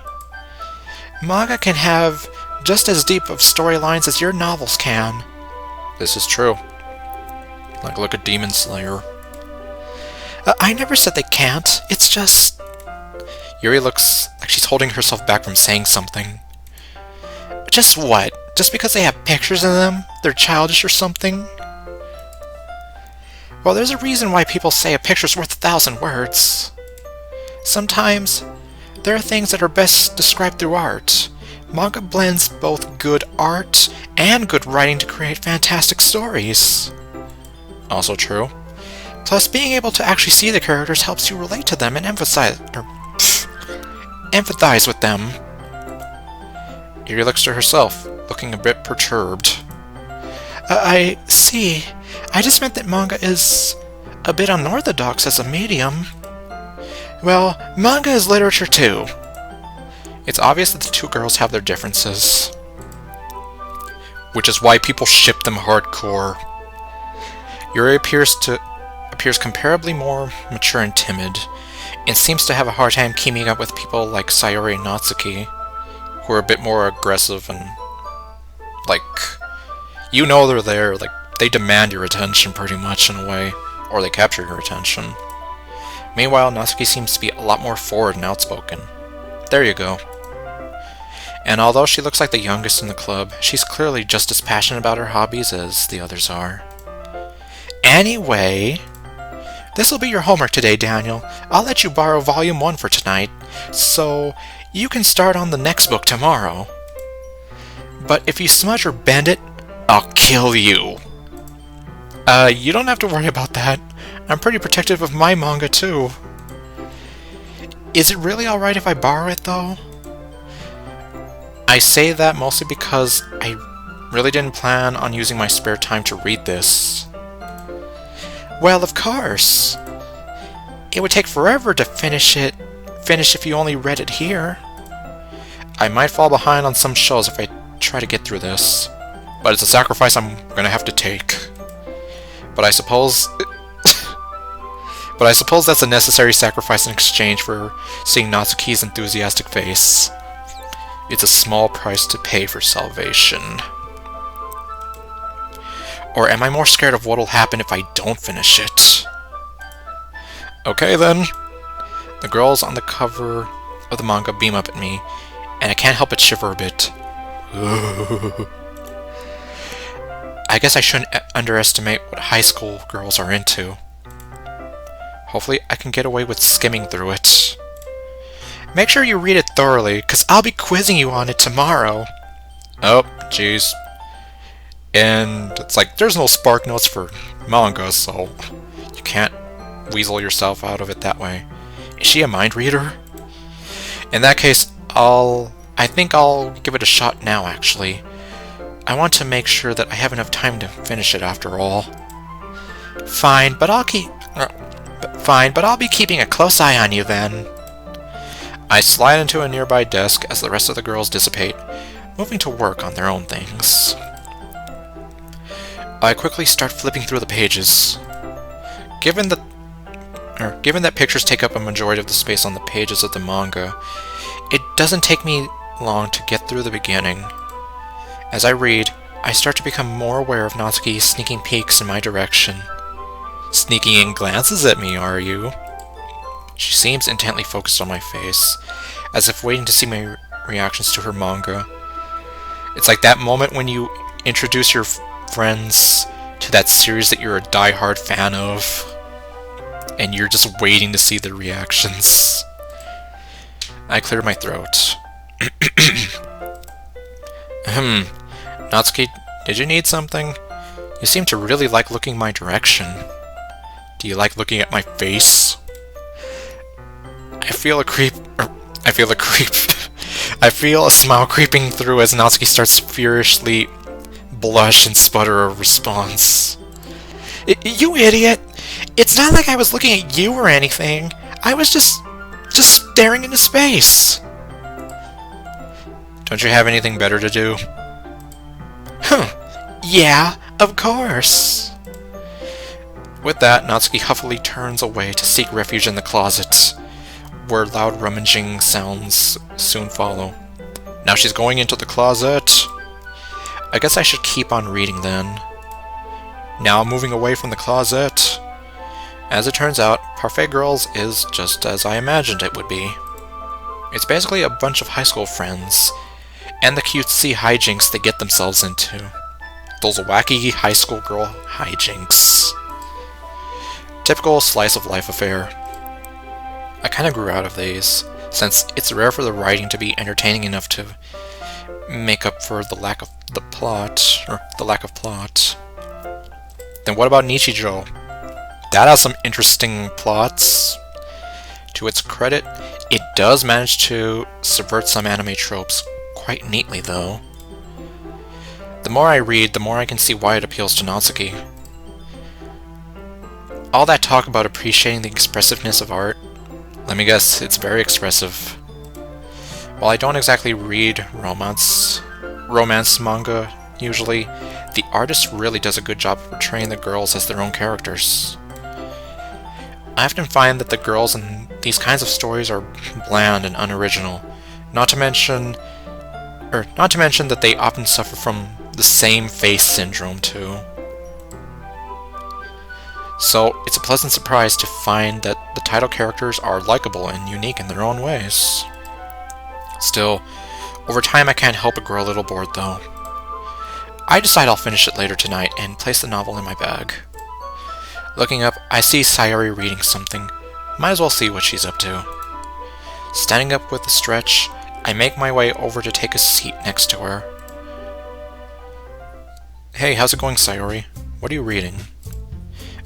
Manga can have just as deep of storylines as your novels can. This is true. Like, look at Demon Slayer. I never said they can't. It's just... Yuri looks like she's holding herself back from saying something. Just what? Just because they have pictures in them? They're childish or something? Well, there's a reason why people say a picture's worth 1,000 words. Sometimes, there are things that are best described through art. Manga blends both good art and good writing to create fantastic stories. Also true. Plus, being able to actually see the characters helps you relate to them and empathize with them. Yuri looks to herself, looking a bit perturbed. I see. I just meant that manga is a bit unorthodox as a medium. Well, manga is literature too. It's obvious that the two girls have their differences. Which is why people ship them hardcore. Yuri appears comparably more mature and timid, and seems to have a hard time keeping up with people like Sayori and Natsuki, who are a bit more aggressive and, like, you know they're there, like, they demand your attention pretty much in a way, or they capture your attention. Meanwhile, Natsuki seems to be a lot more forward and outspoken. There you go. And although she looks like the youngest in the club, she's clearly just as passionate about her hobbies as the others are. Anyway, this'll be your homework today, Daniel. I'll let you borrow Volume 1 for tonight, so you can start on the next book tomorrow. But if you smudge or bend it, I'll kill you. You don't have to worry about that. I'm pretty protective of my manga, too. Is it really alright if I borrow it, though? I say that mostly because I really didn't plan on using my spare time to read this. Well, of course. It would take forever to finish if you only read it here. I might fall behind on some shows if I try to get through this, but it's a sacrifice I'm gonna have to take. But I suppose that's a necessary sacrifice in exchange for seeing Natsuki's enthusiastic face. It's a small price to pay for salvation. Or am I more scared of what'll happen if I don't finish it? Okay then. The girls on the cover of the manga beam up at me, and I can't help but shiver a bit. I guess I shouldn't underestimate what high school girls are into. Hopefully I can get away with skimming through it. Make sure you read it thoroughly, cause I'll be quizzing you on it tomorrow. Oh, jeez. And it's like, there's no spark notes for manga, so you can't weasel yourself out of it that way. Is she a mind reader? In that case, I think I'll give it a shot now, actually. I want to make sure that I have enough time to finish it after all. Fine, but I'll be keeping a close eye on you then. I slide into a nearby desk as the rest of the girls dissipate, moving to work on their own things. I quickly start flipping through the pages. Given that pictures take up a majority of the space on the pages of the manga, it doesn't take me long to get through the beginning. As I read, I start to become more aware of Natsuki sneaking peeks in my direction. Sneaking in glances at me, are you? She seems intently focused on my face, as if waiting to see my reactions to her manga. It's like that moment when you introduce your friends to that series that you're a die-hard fan of, and you're just waiting to see their reactions. I clear my throat. Natsuki, did you need something? You seem to really like looking my direction. Do you like looking at my face? I feel a smile creeping through as Natsuki starts furiously blush and sputter a response. You idiot! It's not like I was looking at you or anything. I was just staring into space. Don't you have anything better to do? Yeah, of course. With that, Natsuki huffily turns away to seek refuge in the closet, where loud rummaging sounds soon follow. Now she's going into the closet. I guess I should keep on reading then. Now moving away from the closet. As it turns out, Parfait Girls is just as I imagined it would be. It's basically a bunch of high school friends, and the cutesy hijinks they get themselves into. Those wacky high school girl hijinks. Typical slice of life affair. I kinda grew out of these, since it's rare for the writing to be entertaining enough to make up for the lack of plot. Then what about Nichijou? That has some interesting plots. To its credit, it does manage to subvert some anime tropes quite neatly, though. The more I read, the more I can see why it appeals to Natsuki. All that talk about appreciating the expressiveness of art, let me guess, it's very expressive. While I don't exactly read romance manga, usually, the artist really does a good job of portraying the girls as their own characters. I often find that the girls in these kinds of stories are bland and unoriginal, not to mention that they often suffer from the same face syndrome too. So it's a pleasant surprise to find that the title characters are likable and unique in their own ways. Still, over time I can't help but grow a little bored though. I decide I'll finish it later tonight and place the novel in my bag. Looking up, I see Sayori reading something. Might as well see what she's up to. Standing up with a stretch, I make my way over to take a seat next to her. Hey, how's it going, Sayori? What are you reading?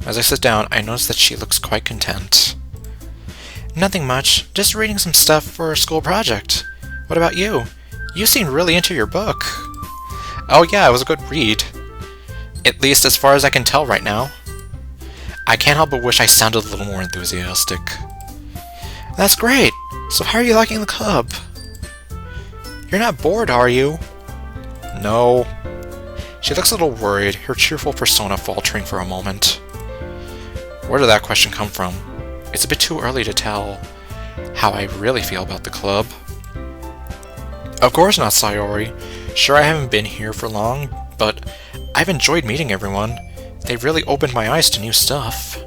As I sit down, I notice that she looks quite content. Nothing much, just reading some stuff for a school project. What about you? You seem really into your book. Oh yeah, it was a good read. At least as far as I can tell right now. I can't help but wish I sounded a little more enthusiastic. That's great! So how are you liking the club? You're not bored, are you? No. She looks a little worried, her cheerful persona faltering for a moment. Where did that question come from? It's a bit too early to tell how I really feel about the club. Of course not, Sayori. Sure, I haven't been here for long, but I've enjoyed meeting everyone. They've really opened my eyes to new stuff.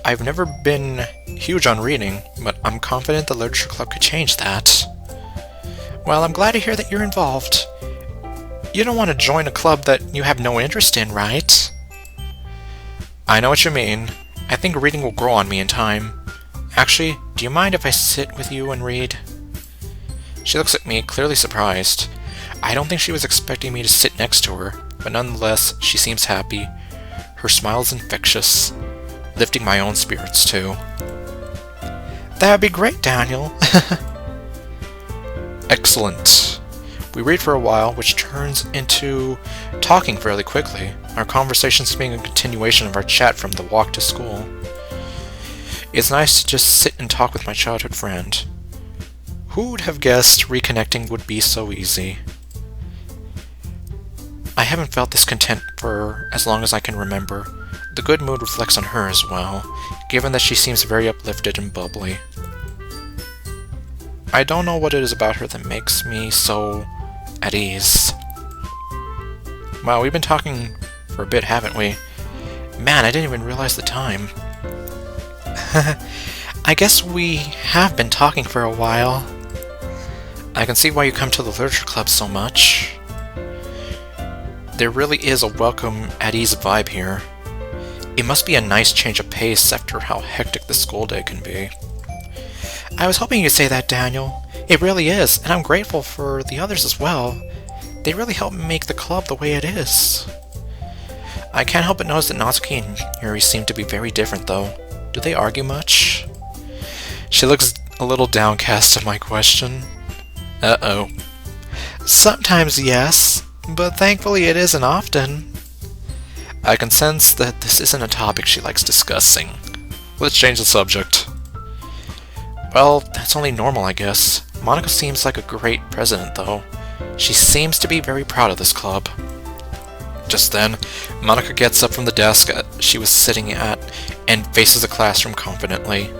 I've never been huge on reading, but I'm confident the Literature Club could change that. Well, I'm glad to hear that you're involved. You don't want to join a club that you have no interest in, right? I know what you mean. I think reading will grow on me in time. Actually, do you mind if I sit with you and read? She looks at me, clearly surprised. I don't think she was expecting me to sit next to her, but nonetheless, she seems happy. Her smile is infectious, lifting my own spirits too. That would be great, Daniel. Excellent. We read for a while, which turns into talking fairly quickly, our conversations being a continuation of our chat from the walk to school. It's nice to just sit and talk with my childhood friend. Who would have guessed reconnecting would be so easy? I haven't felt this content for as long as I can remember. The good mood reflects on her as well, given that she seems very uplifted and bubbly. I don't know what it is about her that makes me so at ease. Wow, we've been talking for a bit, haven't we? Man, I didn't even realize the time. I guess we have been talking for a while. I can see why you come to the Literature Club so much. There really is a welcome, at-ease vibe here. It must be a nice change of pace after how hectic the school day can be. I was hoping you'd say that, Daniel. It really is, and I'm grateful for the others as well. They really helped make the club the way it is. I can't help but notice that Natsuki and Yuri seem to be very different, though. Do they argue much? She looks a little downcast at my question. Uh-oh. Sometimes yes, but thankfully it isn't often. I can sense that this isn't a topic she likes discussing. Let's change the subject. Well, that's only normal, I guess. Monica seems like a great president, though. She seems to be very proud of this club. Just then, Monica gets up from the desk she was sitting at and faces the classroom confidently.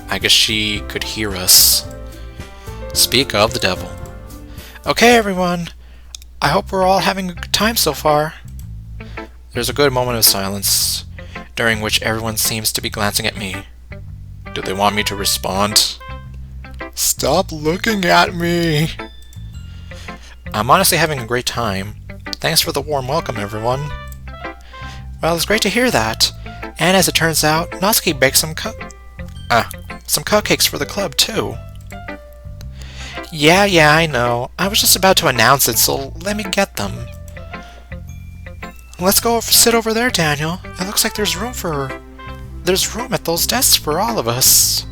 I guess she could hear us. Speak of the devil. Okay, everyone. I hope we're all having a good time so far. There's a good moment of silence, during which everyone seems to be glancing at me. Do they want me to respond? Stop looking at me! I'm honestly having a great time. Thanks for the warm welcome, everyone. Well, it's great to hear that. And as it turns out, Natsuki baked some cupcakes for the club, too. Yeah, I know. I was just about to announce it, so let me get them. Let's go sit over there, Daniel. It looks like there's room at those desks for all of us.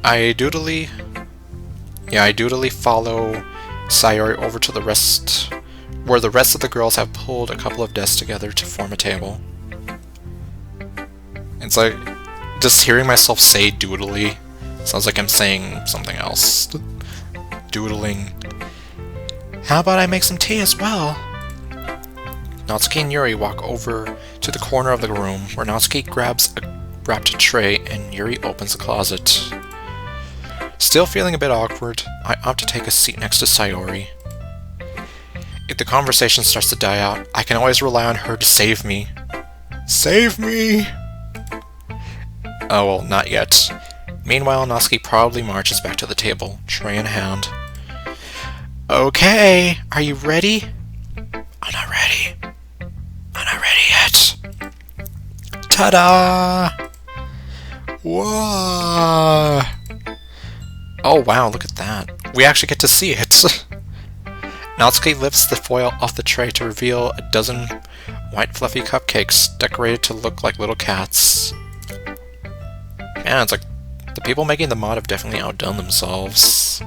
I doodly follow Sayori over to where the rest of the girls have pulled a couple of desks together to form a table. It's like, just hearing myself say doodly sounds like I'm saying something else. Doodling. How about I make some tea as well? Natsuki and Yuri walk over to the corner of the room, where Natsuki grabs a wrapped tray and Yuri opens the closet. Still feeling a bit awkward, I opt to take a seat next to Sayori. If the conversation starts to die out, I can always rely on her to save me. Save me! Oh well, not yet. Meanwhile, Natsuki proudly marches back to the table, tray in hand. Okay, are you ready? I'm not ready. I'm not ready yet. Ta-da! Whoa! Oh wow, look at that. We actually get to see it. Natsuki lifts the foil off the tray to reveal a dozen white fluffy cupcakes decorated to look like little cats. Man, it's like the people making the mod have definitely outdone themselves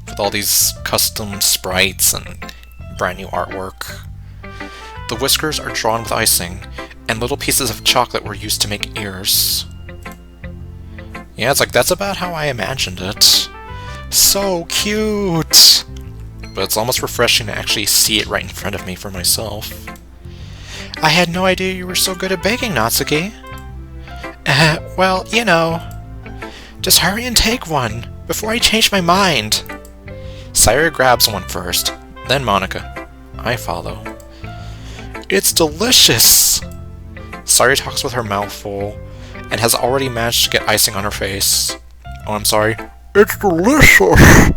with all these custom sprites and brand new artwork. The whiskers are drawn with icing, and little pieces of chocolate were used to make ears. Yeah, it's like that's about how I imagined it. So cute! But it's almost refreshing to actually see it right in front of me for myself. I had no idea you were so good at baking, Natsuki. Well, you know. Just hurry and take one, before I change my mind. Sayori grabs one first, then Monica. I follow. It's delicious! Sayori talks with her mouth full, and has already managed to get icing on her face. Oh, I'm sorry. It's delicious!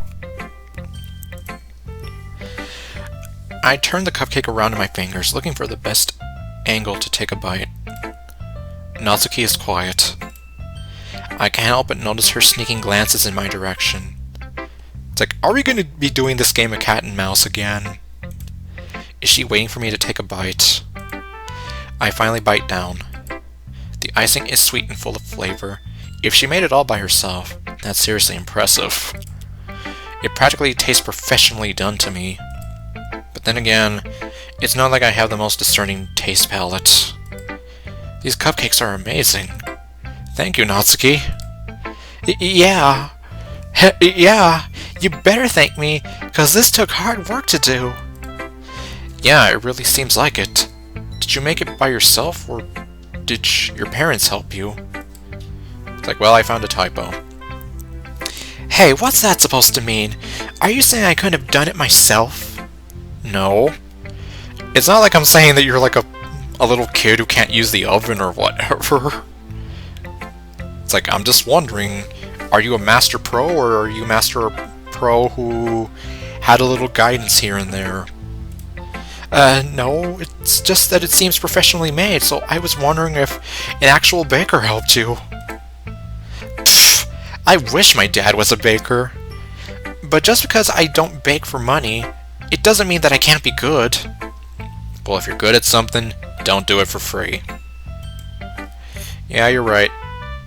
I turn the cupcake around in my fingers, looking for the best angle to take a bite. Natsuki is quiet. I can't help but notice her sneaking glances in my direction. It's like, are we going to be doing this game of cat and mouse again? Is she waiting for me to take a bite? I finally bite down. The icing is sweet and full of flavor. If she made it all by herself, that's seriously impressive. It practically tastes professionally done to me. But then again, it's not like I have the most discerning taste palette. These cupcakes are amazing. Thank you, Natsuki. Yeah. Yeah, you better thank me, because this took hard work to do. Yeah, it really seems like it. Did you make it by yourself, or did your parents help you? It's like, well, I found a typo. Hey, what's that supposed to mean? Are you saying I couldn't have done it myself? No. It's not like I'm saying that you're like a little kid who can't use the oven or whatever. It's like, I'm just wondering, are you a Master Pro, or are you Master Pro who had a little guidance here and there? No, it's just that it seems professionally made, so I was wondering if an actual baker helped you. Pfft, I wish my dad was a baker. But just because I don't bake for money, it doesn't mean that I can't be good. Well, if you're good at something, don't do it for free. Yeah, you're right.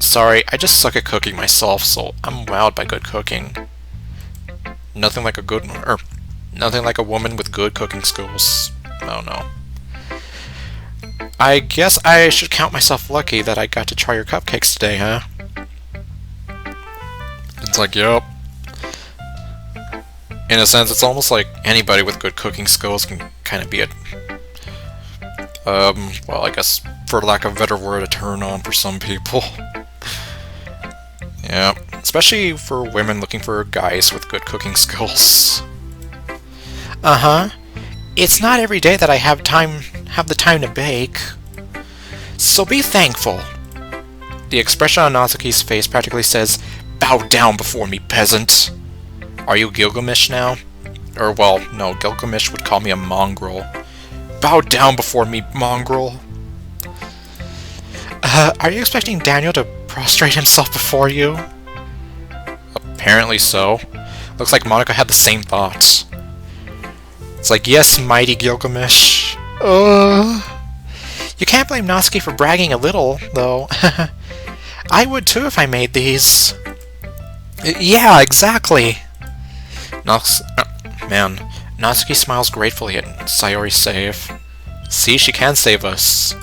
Sorry, I just suck at cooking myself, so I'm wowed by good cooking. Nothing like a woman with good cooking skills. Oh no. I guess I should count myself lucky that I got to try your cupcakes today, huh? It's like, yup. In a sense, it's almost like anybody with good cooking skills can kind of be a... well, I guess, for lack of a better word, a turn-on for some people. Yeah, especially for women looking for guys with good cooking skills. Uh-huh. It's not every day that I have the time to bake. So be thankful. The expression on Natsuki's face practically says, "Bow down before me, peasant." Are you Gilgamesh now? Or, well, no, Gilgamesh would call me a mongrel. Bow down before me, mongrel. Are you expecting Daniel to prostrate himself before you? Apparently so. Looks like Monica had the same thoughts. It's like, yes, mighty Gilgamesh. You can't blame Natsuki for bragging a little, though. I would too if I made these. Yeah, exactly. Man, Natsuki smiles gratefully at Sayori's save. See, she can save us.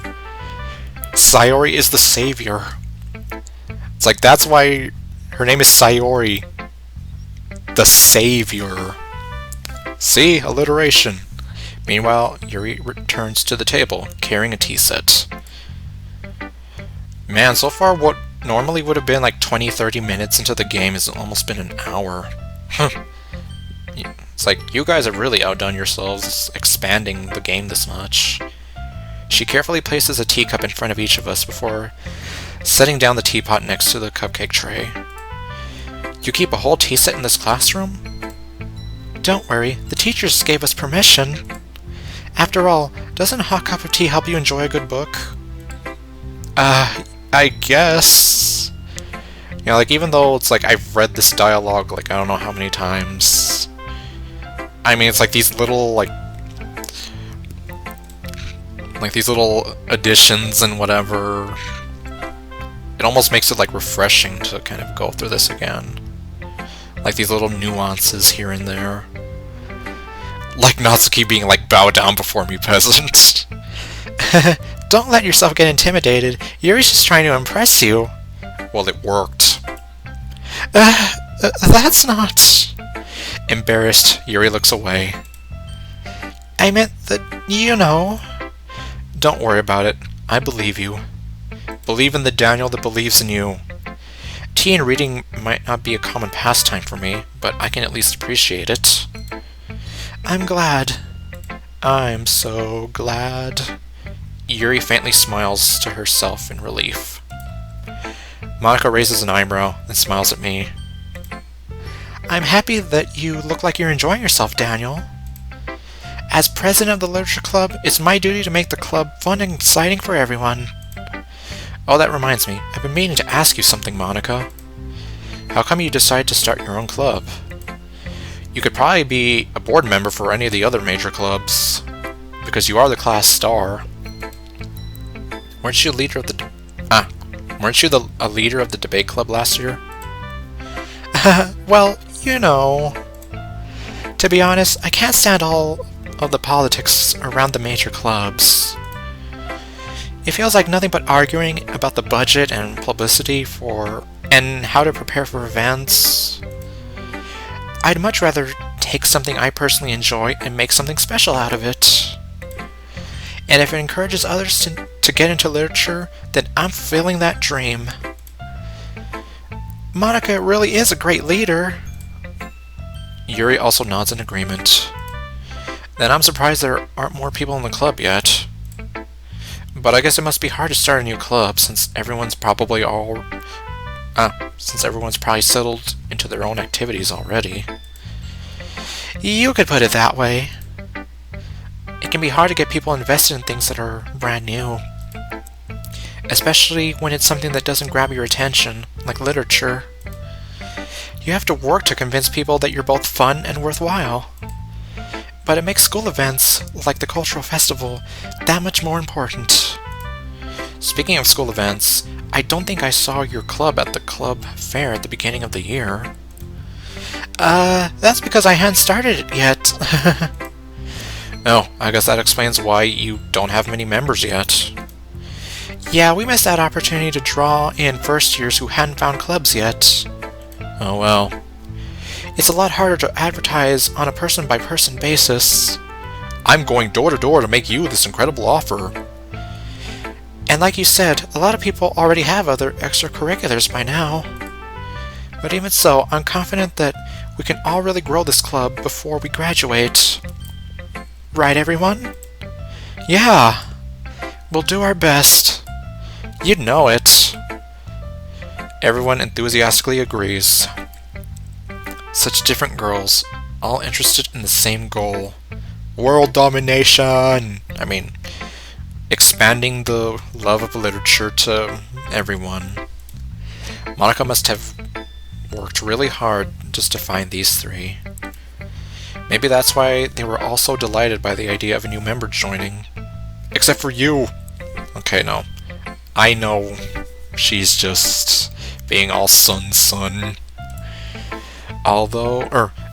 Sayori is the savior. It's like, that's why her name is Sayori. The savior. See? Alliteration. Meanwhile, Yuri returns to the table, carrying a tea set. Man, so far what normally would have been like 20-30 minutes into the game has almost been an hour. It's like, you guys have really outdone yourselves expanding the game this much. She carefully places a teacup in front of each of us before setting down the teapot next to the cupcake tray. You keep a whole tea set in this classroom? Don't worry, the teachers gave us permission. After all, doesn't a hot cup of tea help you enjoy a good book? I guess. You know, like, even though it's like I've read this dialogue like I don't know how many times. I mean, it's like these little, like these little additions and whatever. It almost makes it like refreshing to kind of go through this again. Like these little nuances here and there. Like Natsuki being like, bow down before me, peasant. Don't let yourself get intimidated. Yuri's just trying to impress you. Well, it worked. That's not... Embarrassed, Yuri looks away. I meant that, you know... Don't worry about it. I believe you. Believe in the Daniel that believes in you. Tea and reading might not be a common pastime for me, but I can at least appreciate it. I'm glad. I'm so glad. Yuri faintly smiles to herself in relief. Monica raises an eyebrow and smiles at me. I'm happy that you look like you're enjoying yourself, Daniel. As president of the Literature Club, it's my duty to make the club fun and exciting for everyone. Oh, that reminds me. I've been meaning to ask you something, Monica. How come you decided to start your own club? You could probably be a board member for any of the other major clubs, because you are the class star. Weren't you a leader of the a leader of the debate club last year? Well, you know. To be honest, I can't stand all of the politics around the major clubs. It feels like nothing but arguing about the budget and publicity and how to prepare for events. I'd much rather take something I personally enjoy and make something special out of it. And if it encourages others to get into literature, then I'm fulfilling that dream. Monica really is a great leader. Yuri also nods in agreement. Then I'm surprised there aren't more people in the club yet. But I guess it must be hard to start a new club since everyone's probably settled into their own activities already. You could put it that way. It can be hard to get people invested in things that are brand new. Especially when it's something that doesn't grab your attention, like literature. You have to work to convince people that you're both fun and worthwhile. But it makes school events, like the cultural festival, that much more important. Speaking of school events, I don't think I saw your club at the club fair at the beginning of the year. That's because I hadn't started it yet. Oh, I guess that explains why you don't have many members yet. Yeah, we missed that opportunity to draw in first years who hadn't found clubs yet. Oh well. It's a lot harder to advertise on a person-by-person basis. I'm going door to door to make you this incredible offer. And like you said, a lot of people already have other extracurriculars by now. But even so, I'm confident that we can all really grow this club before we graduate. Right, everyone? Yeah. We'll do our best. You know it. Everyone enthusiastically agrees. Such different girls, all interested in the same goal. World domination! Expanding the love of literature to everyone. Monica must have worked really hard just to find these three. Maybe that's why they were all so delighted by the idea of a new member joining. Except for you! Okay, no. I know she's just being all sun.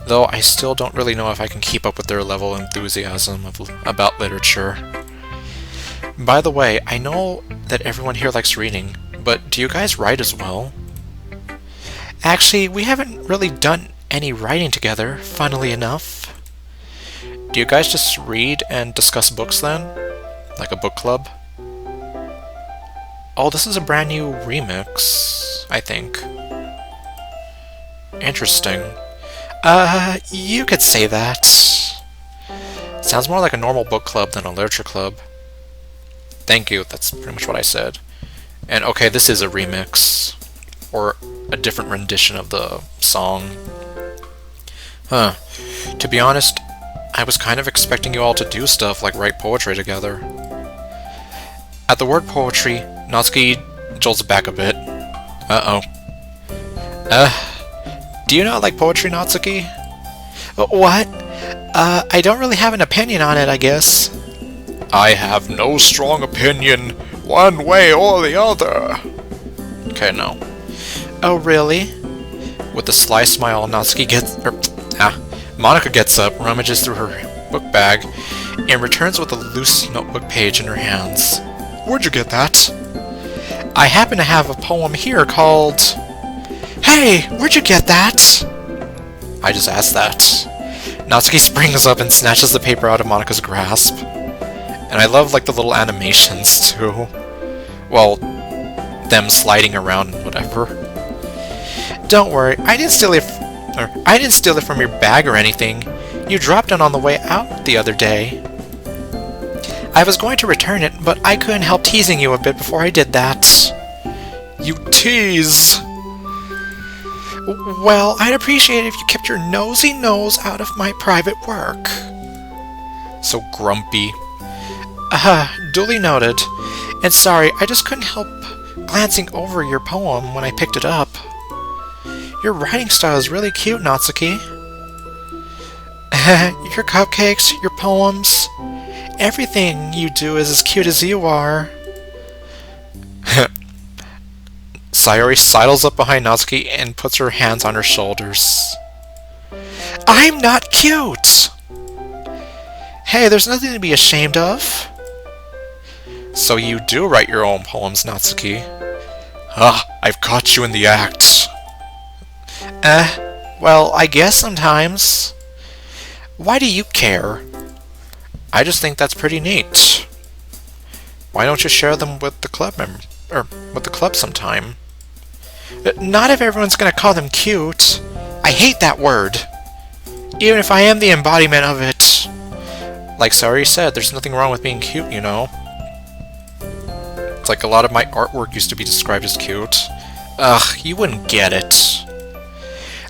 Though I still don't really know if I can keep up with their level of enthusiasm about literature. By the way, I know that everyone here likes reading, but do you guys write as well? Actually, we haven't really done any writing together, funnily enough. Do you guys just read and discuss books then? Like a book club? Oh, this is a brand new remix, I think. Interesting. You could say that. Sounds more like a normal book club than a literature club. Thank you, that's pretty much what I said. And okay, this is a remix. Or a different rendition of the song. Huh. To be honest, I was kind of expecting you all to do stuff like write poetry together. At the word poetry, Natsuki jolts back a bit. Uh-oh. Do you not like poetry, Natsuki? What? I don't really have an opinion on it, I guess. I have no strong opinion, one way or the other. Okay, no. Oh, really? With a sly smile, Monica gets up, rummages through her book bag, and returns with a loose notebook page in her hands. Where'd you get that? I happen to have a poem here called... Hey, where'd you get that? I just asked that. Natsuki springs up and snatches the paper out of Monica's grasp. And I love, like, the little animations, too. Well, them sliding around and whatever. Don't worry, I didn't steal it from your bag or anything. You dropped it on the way out the other day. I was going to return it, but I couldn't help teasing you a bit before I did that. You tease! Well, I'd appreciate it if you kept your nosy nose out of my private work. So grumpy. Duly noted. And sorry, I just couldn't help glancing over your poem when I picked it up. Your writing style is really cute, Natsuki. Your cupcakes, your poems, everything you do is as cute as you are. Sayori sidles up behind Natsuki and puts her hands on her shoulders. I'm not cute! Hey, there's nothing to be ashamed of. So you do write your own poems, Natsuki. I've caught you in the act. Well, I guess sometimes. Why do you care? I just think that's pretty neat. Why don't you share them with the club with the club sometime? Not if everyone's gonna call them cute. I hate that word. Even if I am the embodiment of it. Like Sayori said, there's nothing wrong with being cute, you know? It's like a lot of my artwork used to be described as cute. Ugh, you wouldn't get it.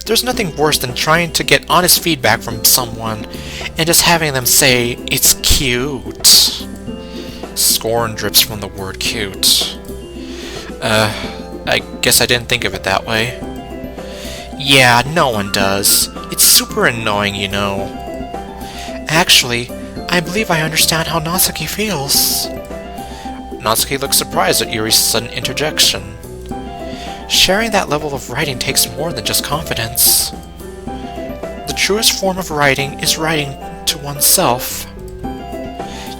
There's nothing worse than trying to get honest feedback from someone and just having them say, it's cute. Scorn drips from the word cute. I guess I didn't think of it that way. Yeah, no one does. It's super annoying, you know. Actually, I believe I understand how Natsuki feels. Natsuki looks surprised at Yuri's sudden interjection. Sharing that level of writing takes more than just confidence. The truest form of writing is writing to oneself.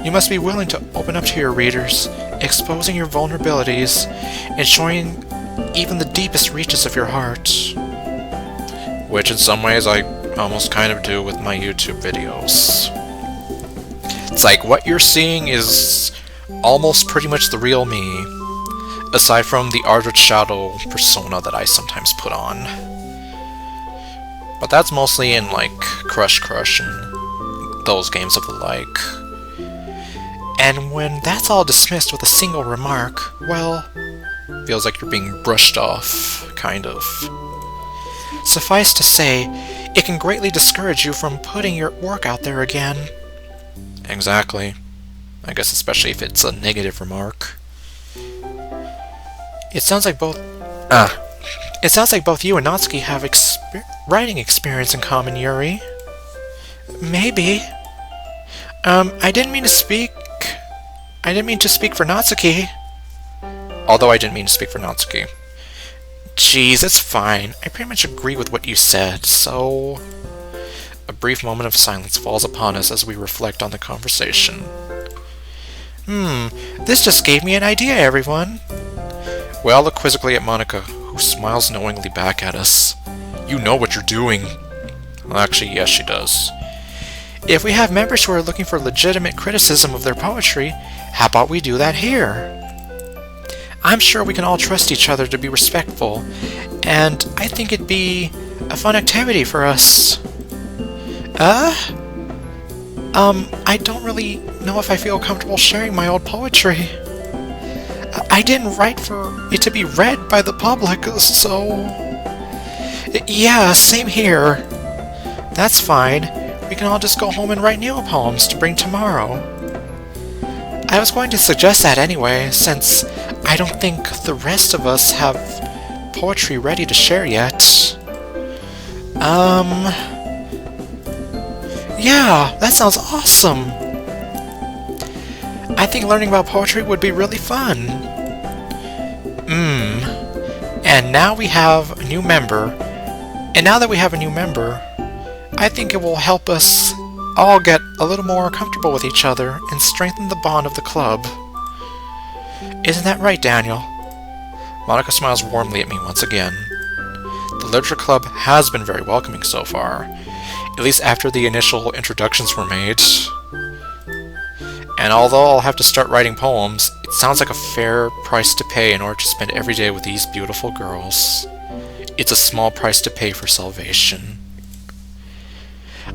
You must be willing to open up to your readers, exposing your vulnerabilities, and showing even the deepest reaches of your heart. Which in some ways I almost kind of do with my YouTube videos. It's like what you're seeing is almost pretty much the real me. Aside from the ArdrethShadow persona that I sometimes put on. But that's mostly in, like, Crush and those games of the like. And when that's all dismissed with a single remark, well, feels like you're being brushed off, kind of. Suffice to say, it can greatly discourage you from putting your work out there again. Exactly. I guess especially if it's a negative remark. It sounds like both you and Natsuki have writing experience in common, Yuri. Maybe. I didn't mean to speak for Natsuki. Although I didn't mean to speak for Natsuki. Jeez, it's fine. I pretty much agree with what you said, so... A brief moment of silence falls upon us as we reflect on the conversation. This just gave me an idea, everyone. We all look quizzically at Monica, who smiles knowingly back at us. You know what you're doing. Well, actually, yes, she does. If we have members who are looking for legitimate criticism of their poetry, how about we do that here? I'm sure we can all trust each other to be respectful, and I think it'd be a fun activity for us. I don't really know if I feel comfortable sharing my old poetry. I didn't write for it to be read by the public, so... Yeah, same here. That's fine. We can all just go home and write new poems to bring tomorrow. I was going to suggest that anyway, since I don't think the rest of us have poetry ready to share yet. Yeah, that sounds awesome! I think learning about poetry would be really fun. And now we have a new member. And now that we have a new member, I think it will help us all get a little more comfortable with each other and strengthen the bond of the club. Isn't that right, Daniel? Monica smiles warmly at me once again. The Literature Club has been very welcoming so far, at least after the initial introductions were made. And although I'll have to start writing poems, it sounds like a fair price to pay in order to spend every day with these beautiful girls. It's a small price to pay for salvation.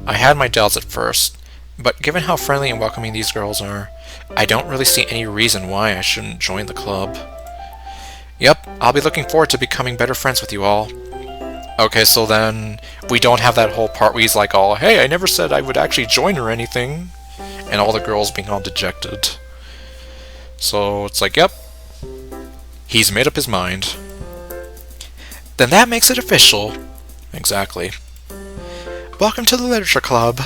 I had my doubts at first, but given how friendly and welcoming these girls are, I don't really see any reason why I shouldn't join the club. Yep, I'll be looking forward to becoming better friends with you all. Okay, so then we don't have that whole part where he's like, oh, hey, I never said I would actually join or anything. And all the girls being all dejected. So it's like, yep, he's made up his mind. Then that makes it official. Exactly. Welcome to the Literature Club.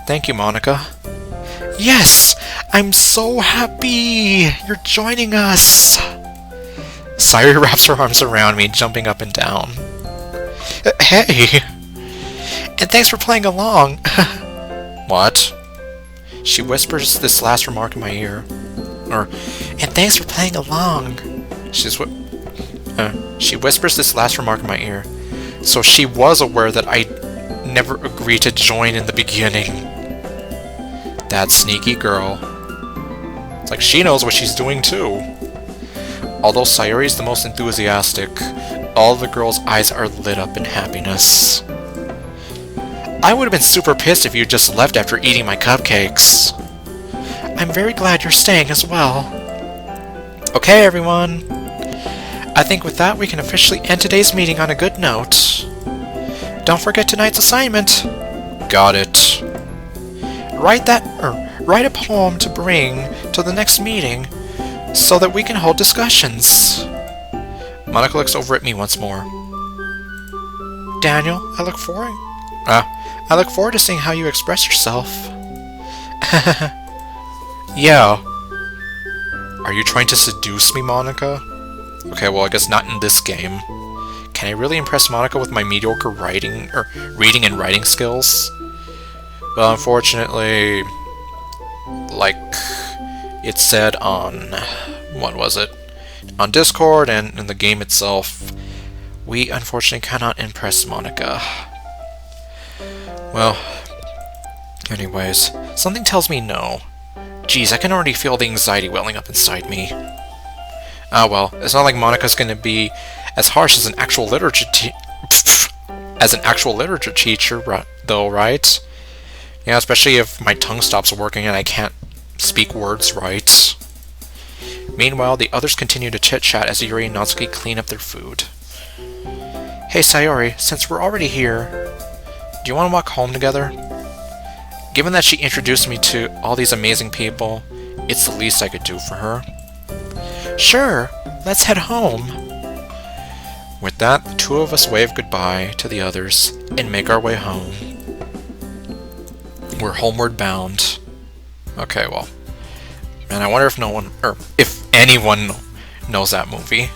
Thank you, Monica. Yes! I'm so happy! You're joining us! Sayori wraps her arms around me, jumping up and down. Hey! And thanks for playing along! What? She whispers this last remark in my ear. And thanks for playing along! She whispers this last remark in my ear. So she was aware that I never agreed to join in the beginning. That sneaky girl. It's like she knows what she's doing too. Although Sayori is the most enthusiastic, all the girls' eyes are lit up in happiness. I would have been super pissed if you just left after eating my cupcakes. I'm very glad you're staying as well. Okay, everyone. I think with that we can officially end today's meeting on a good note. Don't forget tonight's assignment. Got it. Write a poem to bring to the next meeting so that we can hold discussions. Monica looks over at me once more. Daniel, I look forward to seeing how you express yourself. Yeah. Are you trying to seduce me, Monica? Okay, well, I guess not in this game. Can I really impress Monica with my mediocre reading and writing skills? Well, unfortunately, like it said on, what was it? On Discord and in the game itself, we unfortunately cannot impress Monica. Well, anyways, something tells me no. Geez, I can already feel the anxiety welling up inside me. Ah well, it's not like Monica's gonna be as harsh as an actual literature teacher, though, right? Yeah, especially if my tongue stops working and I can't speak words right. Meanwhile, the others continue to chit-chat as Yuri and Natsuki clean up their food. Hey Sayori, since we're already here, do you want to walk home together? Given that she introduced me to all these amazing people, it's the least I could do for her. Sure, let's head home. With that, the two of us wave goodbye to the others and make our way home. We're homeward bound. Okay, well, man, I wonder if if anyone knows that movie.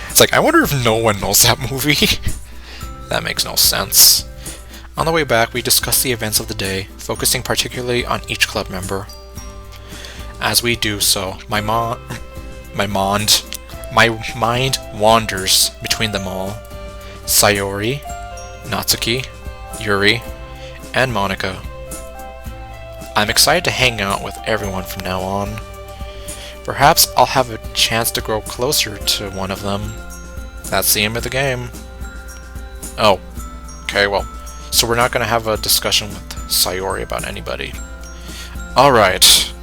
It's like, I wonder if no one knows that movie. That makes no sense. On the way back, we discuss the events of the day, focusing particularly on each club member. As we do so, my mind wanders between them all. Sayori, Natsuki, Yuri, and Monica. I'm excited to hang out with everyone from now on. Perhaps I'll have a chance to grow closer to one of them. That's the aim of the game. Oh, okay, well, so we're not going to have a discussion with Sayori about anybody. Alright.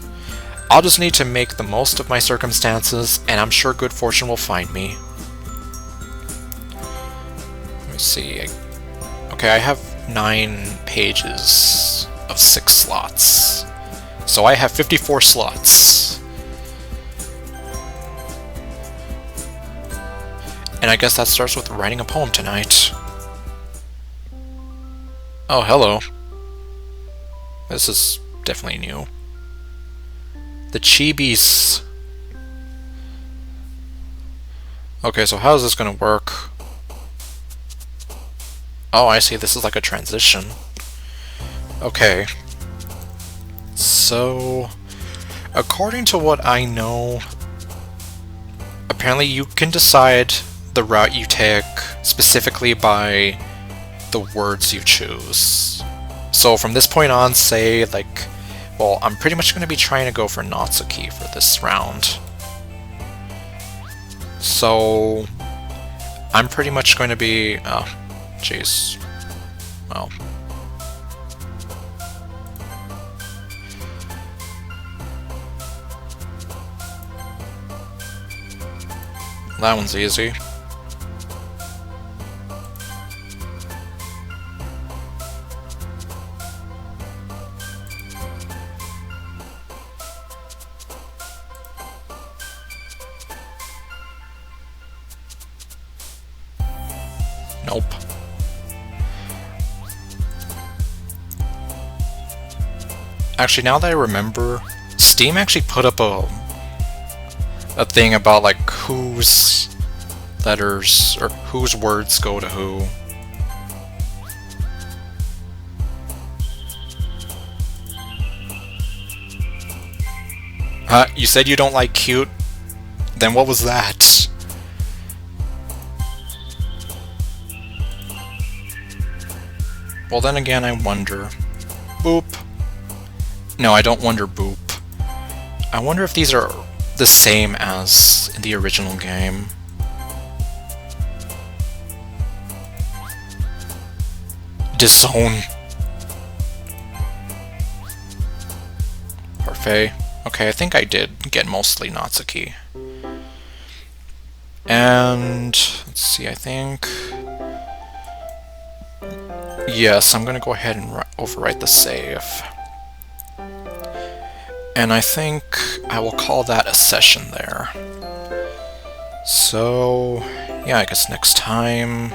I'll just need to make the most of my circumstances, and I'm sure good fortune will find me. Let me see. Okay, I have 9 pages of 6 slots. So I have 54 slots. And I guess that starts with writing a poem tonight. Oh, hello. This is definitely new. The Chibis. Okay, so how is this gonna work? Oh, I see. This is like a transition. Okay. So, according to what I know, apparently you can decide the route you take specifically by the words you choose. So from this point on, say, like, well, I'm pretty much going to be trying to go for Natsuki for this round. So, I'm pretty much going to be... oh, jeez. Well... That one's easy. Nope. Actually, now that I remember, Steam actually put up a thing about like whose letters or whose words go to who. You said you don't like cute? Then what was that? Well, then again, I wonder. Boop. No, I don't wonder boop. I wonder if these are the same as in the original game. Disown. Parfait. Okay, I think I did get mostly Natsuki. And let's see, I think... Yes, I'm gonna go ahead and overwrite the save. And I think I will call that a session there. So, yeah, I guess next time...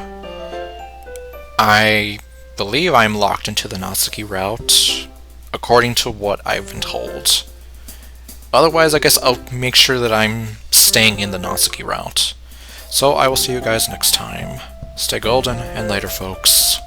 I believe I'm locked into the Natsuki route, according to what I've been told. Otherwise, I guess I'll make sure that I'm staying in the Natsuki route. So I will see you guys next time. Stay golden, and later, folks.